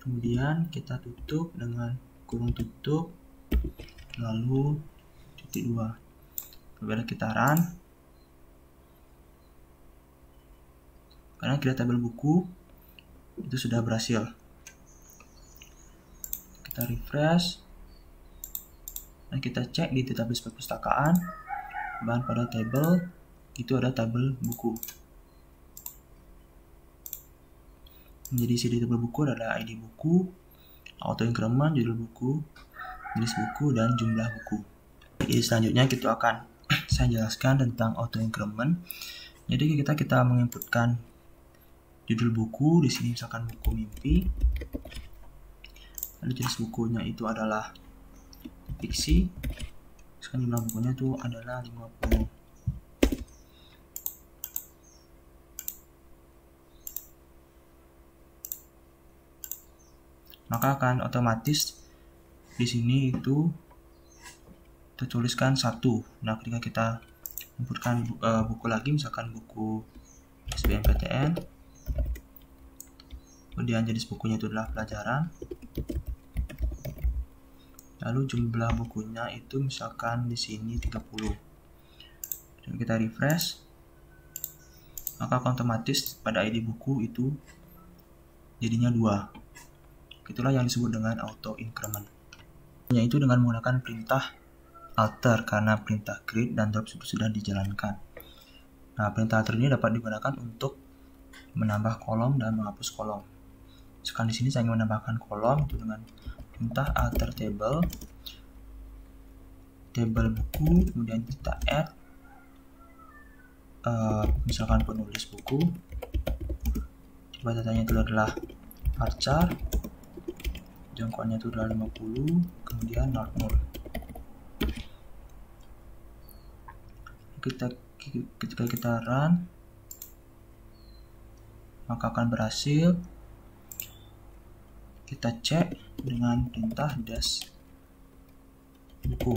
Kemudian kita tutup dengan kurung tutup, lalu titik 2. Kemudian kita run. Karena kita tabel buku itu sudah berhasil. Kita refresh dan kita cek di database perpustakaan. dan pada table itu ada tabel buku. Jadi isi di tabel buku adalah ID buku, auto increment, judul buku, jenis buku, dan jumlah buku. Jadi selanjutnya kita akan saya jelaskan tentang auto increment. Jadi kita menginputkan judul buku, di sini misalkan buku mimpi. Lalu jenis bukunya itu adalah fiksi. Sekarang jumlah bukunya itu adalah 50. Maka akan otomatis di sini itu tertuliskan 1. Nah, ketika kita inputkan buku lagi, misalkan buku SBMPTN, kemudian jenis bukunya itu adalah pelajaran, lalu jumlah bukunya itu misalkan di sini 30. Dan kita refresh, maka otomatis pada ID buku itu jadinya 2. Itulah yang disebut dengan auto increment, yaitu dengan menggunakan perintah alter karena perintah create dan drop sudah dijalankan. Nah, perintah alter ini dapat digunakan untuk menambah kolom dan menghapus kolom. Sekarang di sini saya ingin menambahkan kolom itu dengan perintah alter table buku, kemudian kita add misalkan penulis buku, coba datanya itu adalah varchar, jangkauannya itu adalah 50, kemudian 00. Ketika kita run, maka akan berhasil. Kita cek dengan perintah dash buku,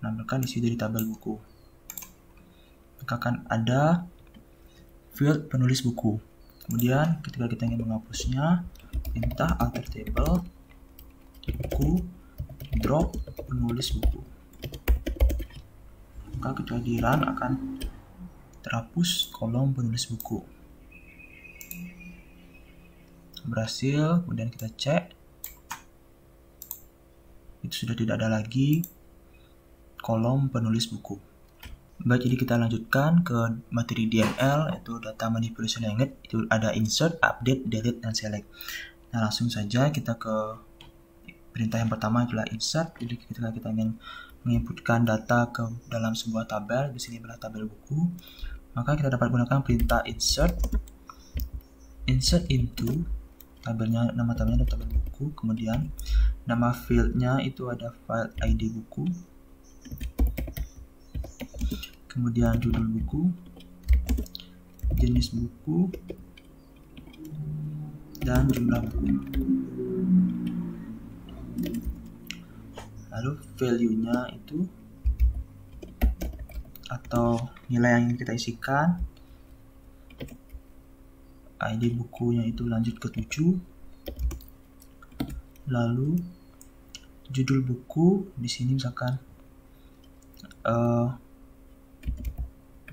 menampilkan isi dari tabel buku. Maka akan ada field penulis buku. Kemudian ketika kita ingin menghapusnya, perintah alter table buku drop penulis buku. Maka ketika di run akan terhapus kolom penulis buku. Berhasil, kemudian kita cek, itu sudah tidak ada lagi kolom penulis buku. Baik, jadi kita lanjutkan ke materi DML, yaitu data manipulation language. Itu ada insert, update, delete, dan select. Nah, langsung saja kita ke perintah yang pertama, adalah insert. Jadi ketika kita ingin menginputkan data ke dalam sebuah tabel, di sini adalah tabel buku, maka kita dapat gunakan perintah insert into tabelnya, nama tabelnya adalah tabel buku, kemudian nama fieldnya itu ada file ID buku, kemudian judul buku, jenis buku, dan jumlah buku. Lalu value-nya itu atau nilai yang ingin kita isikan, ID bukunya itu lanjut ke 7. Lalu judul buku di sini misalkan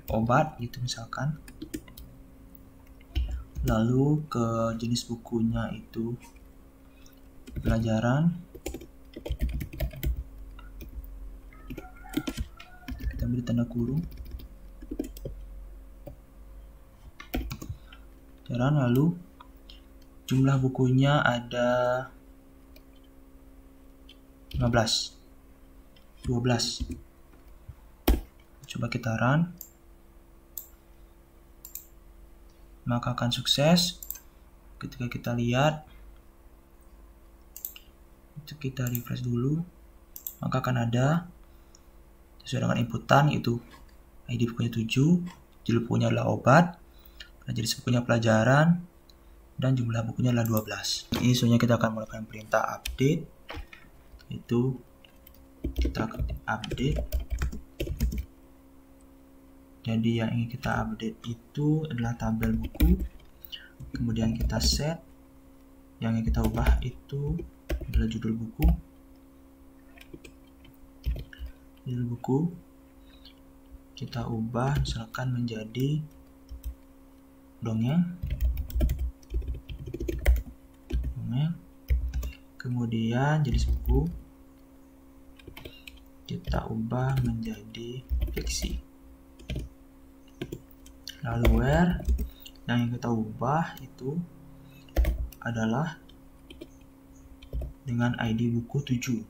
obat gitu misalkan. Lalu ke jenis bukunya itu pelajaran. Kita beri tanda kurung. Lalu jumlah bukunya ada 15, 12. Coba kita run, maka akan sukses. Ketika kita lihat, itu kita refresh dulu, maka akan ada sesuai dengan inputan, yaitu ID bukunya 7, judul bukunya adalah obat, jenis bukunya pelajaran, dan jumlah bukunya adalah 12. Ini sebenarnya kita akan menggunakan perintah update, itu kita akan update. Jadi yang ingin kita update itu adalah tabel buku, kemudian kita set. Yang ingin kita ubah itu adalah judul buku. Judul buku kita ubah misalkan menjadi dongeng. Kemudian jenis buku kita ubah menjadi fiksi. Lalu where yang kita ubah itu adalah dengan ID buku 7.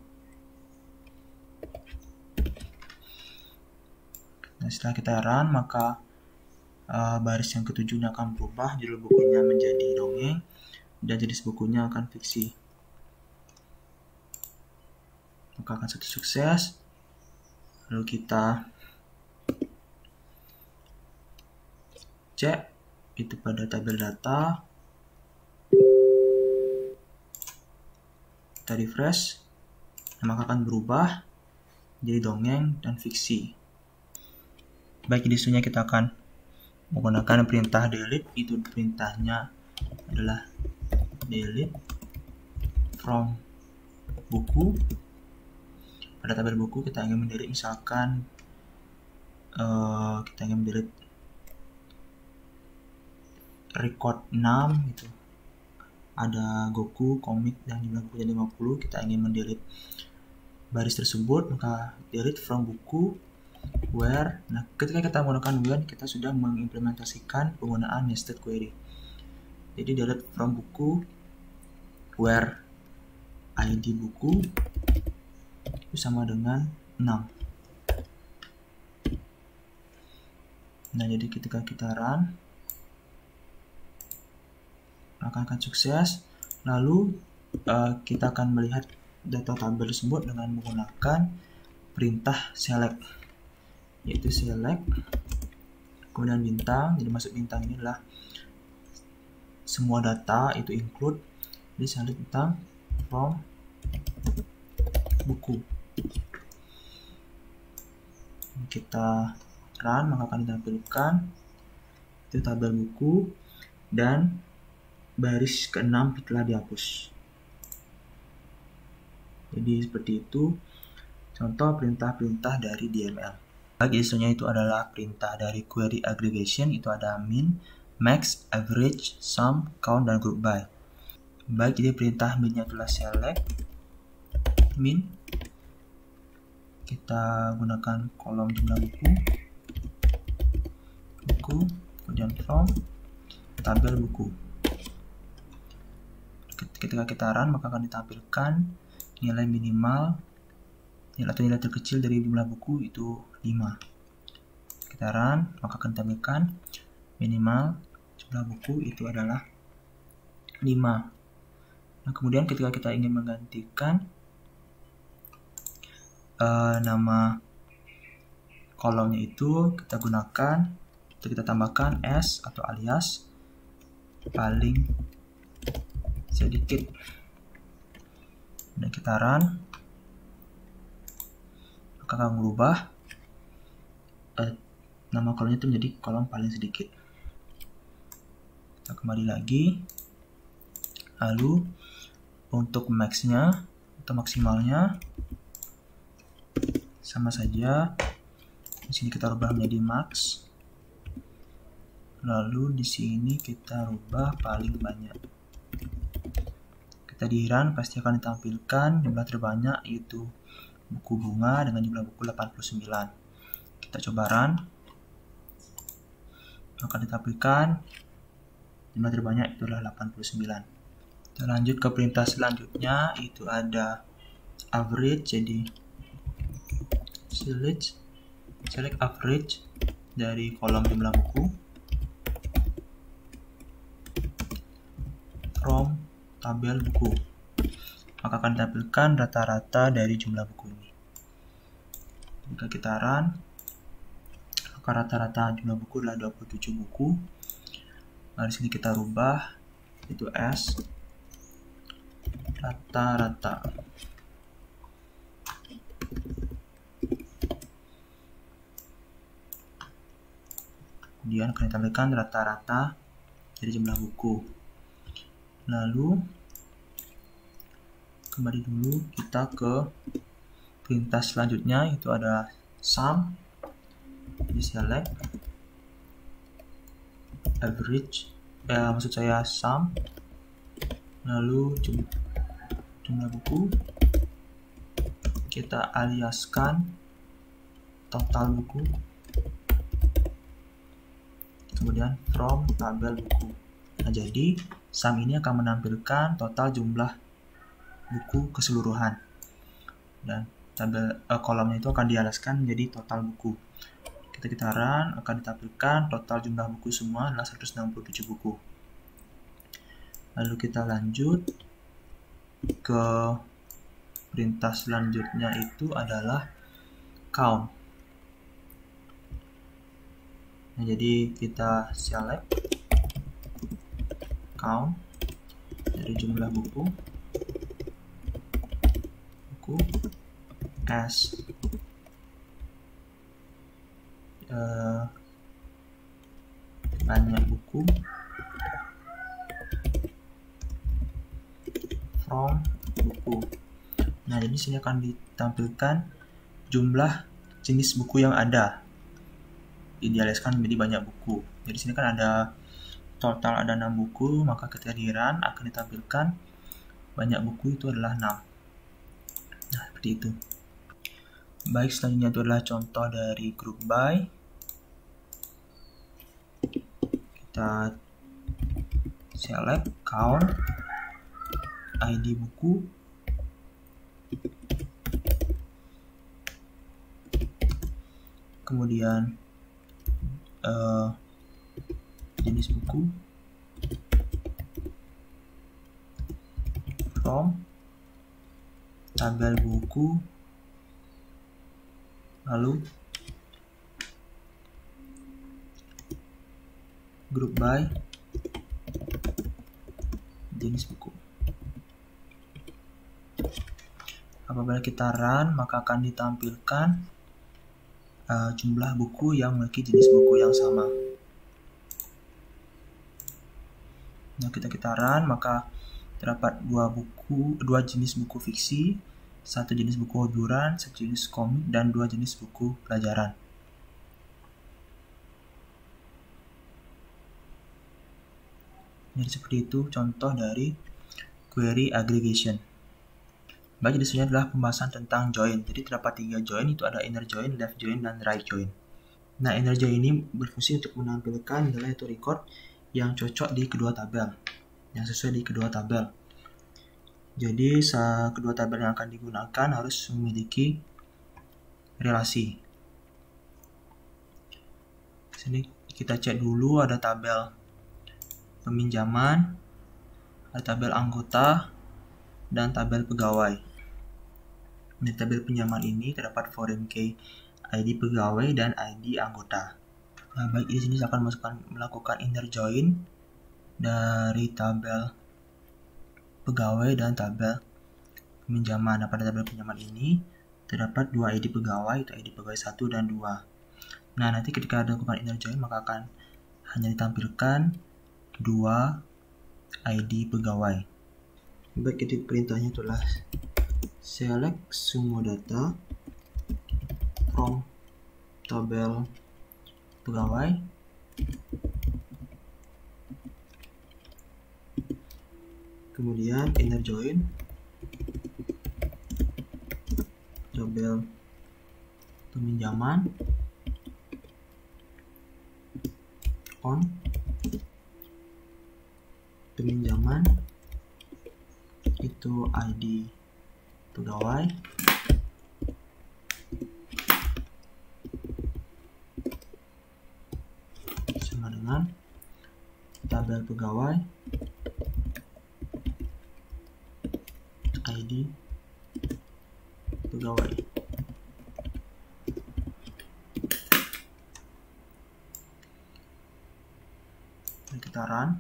Nah, setelah kita run, maka baris yang ketujuhnya akan berubah, judul bukunya menjadi dongeng, dan jenis bukunya akan fiksi. Maka akan sukses. Lalu kita cek itu pada tabel data, kita refresh, maka akan berubah jadi dongeng dan fiksi. Baik, di sini kita akan menggunakan perintah delete. Itu perintahnya adalah delete from buku. Pada tabel buku kita ingin mendelete, misalkan kita ingin mendelete record 6 gitu. Ada Goku, komik, dan jumlah bukunya 50. Kita ingin mendelete baris tersebut, maka delete from buku where. Nah, ketika kita menggunakan where, kita sudah mengimplementasikan penggunaan nested query. Jadi delete from buku where ID buku itu sama dengan 6. Nah, jadi ketika kita run, maka akan sukses. Lalu kita akan melihat data tabel tersebut dengan menggunakan perintah select, yaitu select kemudian bintang. Jadi masuk bintang ini adalah semua data, itu include. Jadi select bintang from buku. Kita run, maka akan ditampilkan itu tabel buku dan baris ke-6 telah dihapus. Jadi seperti itu contoh perintah-perintah dari DML. Lagi isunya itu adalah perintah dari query aggregation. Itu ada min, max, average, sum, count, dan group by. Baik, jadi perintah minnya itulah select min. Kita gunakan kolom jumlah buku, kemudian from tabel buku. Ketika kita run, maka akan ditampilkan nilai minimal atau nilai terkecil dari jumlah buku itu 5. Kita run, maka akan ditampilkan minimal jumlah buku itu adalah 5. Nah, kemudian ketika kita ingin menggantikan nama kolomnya itu, kita gunakan atau kita tambahkan s atau alias paling sedikit. Dan kita run, maka akan merubah nama kolomnya itu menjadi kolom paling sedikit. Kita kembali lagi. Lalu untuk max-nya atau maksimalnya sama saja. Di sini kita rubah menjadi max. Lalu di sini kita rubah paling banyak. Kita di run, pasti akan ditampilkan jumlah terbanyak yaitu buku bunga dengan jumlah buku 89. Kita coba run, akan ditampilkan jumlah terbanyak itulah 89. Kita lanjut ke perintah selanjutnya, itu ada average. Jadi select average dari kolom jumlah buku from tabel buku, maka akan ditampilkan rata-rata dari jumlah buku ini. Jika kita run, maka rata-rata jumlah buku adalah 27 buku. Nah, di sini kita rubah itu s rata-rata. Kemudian akan ditampilkan rata-rata dari jumlah buku. Lalu kembali dulu kita ke perintah selanjutnya, itu ada sum. Di select average, maksud saya sum, lalu jumlah buku kita aliaskan total buku, kemudian from tabel buku. Nah, jadi sum ini akan menampilkan total jumlah buku keseluruhan, dan tabel kolomnya itu akan dialaskan menjadi total buku. Kita run, akan ditampilkan total jumlah buku semua adalah 167 buku. Lalu kita lanjut ke perintah selanjutnya, itu adalah count. Nah, jadi kita select count dari jumlah buku as banyak buku from buku. Nah, jadi sini akan ditampilkan jumlah jenis buku yang ada, dialiaskan menjadi banyak buku. Jadi sini kan ada total ada 6 buku, maka ketika di run akan ditampilkan banyak buku itu adalah 6. Nah, seperti itu. Baik, selanjutnya itu adalah contoh dari group by. Kita select count ID buku, kemudian jenis buku, from tabel buku, lalu group by jenis buku. Apabila kita run, maka akan ditampilkan jumlah buku yang memiliki jenis buku yang sama. Nah, kita run, maka terdapat dua jenis buku fiksi, satu jenis buku hiburan, satu jenis komik, dan 2 jenis buku pelajaran. Jadi seperti itu contoh dari query aggregation. Baik, jadi selanjutnya adalah pembahasan tentang join. Jadi terdapat 3 join, itu ada inner join, left join, dan right join. Nah, inner join ini berfungsi untuk menampilkan nilai atau record yang cocok di kedua tabel, yang sesuai di kedua tabel. Jadi kedua tabel yang akan digunakan harus memiliki relasi. Sini kita cek dulu, ada tabel peminjaman, ada tabel anggota, dan tabel pegawai. Di tabel pinjaman ini terdapat foreign key ID pegawai dan ID anggota. Nah, baik, di sini saya akan melakukan inner join dari tabel pegawai dan tabel peminjaman. Nah, pada tabel pinjaman ini terdapat 2 ID pegawai, itu ID pegawai 1 dan 2. Nah, nanti ketika ada lakukan inner join, maka akan hanya ditampilkan 2 ID pegawai. Baik, jadi perintahnya itulah select semua data from tabel pegawai, kemudian inner join tabel peminjaman on peminjaman itu ID pegawai, sama dengan tabel pegawai ID pegawai. Kita run,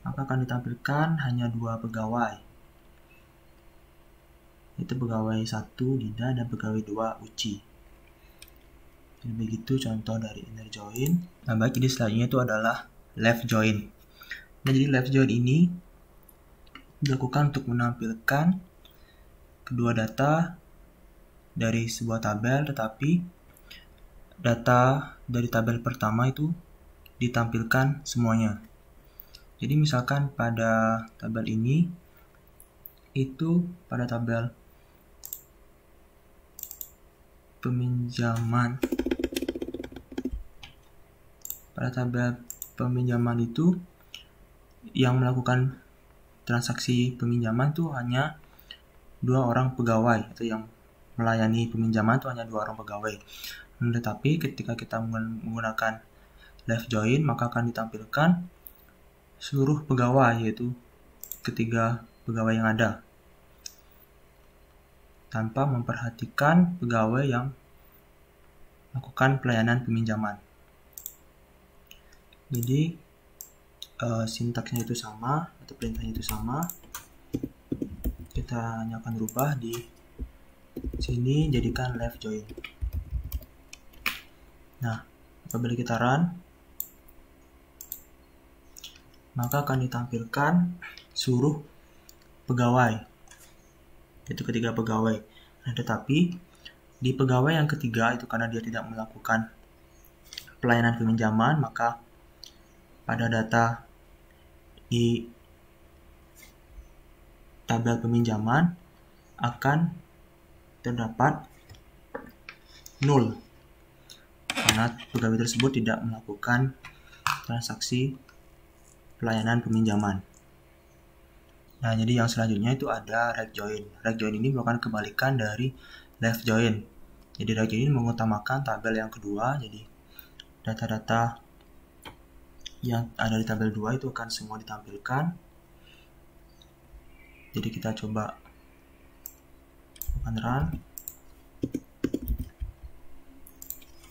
maka akan ditampilkan hanya 2 pegawai, itu pegawai 1 Dida dan pegawai 2 Uci. Jadi begitu contoh dari inner join. Nah, baik, jadi selanjutnya itu adalah left join. Nah, jadi left join ini dilakukan untuk menampilkan kedua data dari sebuah tabel, tetapi data dari tabel pertama itu ditampilkan semuanya. Jadi misalkan pada tabel ini, itu pada tabel peminjaman. Pada tabel peminjaman itu yang melakukan transaksi peminjaman itu hanya 2 orang pegawai, atau yang melayani peminjaman itu hanya 2 orang pegawai. Tetapi ketika kita menggunakan left join, maka akan ditampilkan seluruh pegawai, yaitu ketiga pegawai yang ada, tanpa memperhatikan pegawai yang melakukan pelayanan peminjaman. Jadi sintaksnya itu sama, atau perintahnya itu sama. Kita hanya akan rubah di sini, jadikan left join. Nah, apabila kita run, maka akan ditampilkan seluruh pegawai, yaitu ketiga pegawai. Nah, tetapi di pegawai yang ketiga itu, karena dia tidak melakukan pelayanan peminjaman, maka pada data di tabel peminjaman akan terdapat 0, karena pegawai tersebut tidak melakukan transaksi pelayanan peminjaman. Nah, jadi yang selanjutnya itu ada right join. Right join ini merupakan kebalikan dari left join. Jadi right join ini mengutamakan tabel yang kedua, jadi data-data yang ada di tabel 2 itu akan semua ditampilkan. Jadi kita coba run.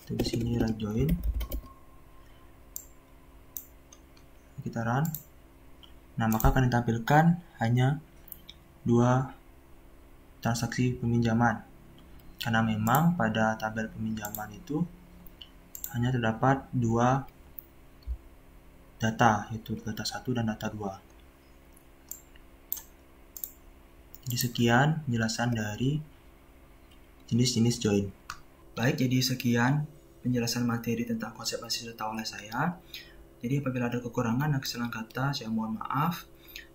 Itu di sini right join. Kita run. Nah, maka akan ditampilkan hanya 2 transaksi peminjaman. Karena memang pada tabel peminjaman itu hanya terdapat 2 data, yaitu data 1 dan data 2. Jadi sekian penjelasan dari jenis-jenis join. Baik, jadi sekian penjelasan materi tentang konsep basis data oleh saya. Jadi apabila ada kekurangan dan kesalahan kata, saya mohon maaf.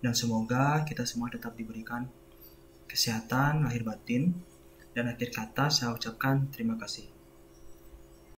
Dan semoga kita semua tetap diberikan kesehatan lahir batin. Dan akhir kata saya ucapkan terima kasih.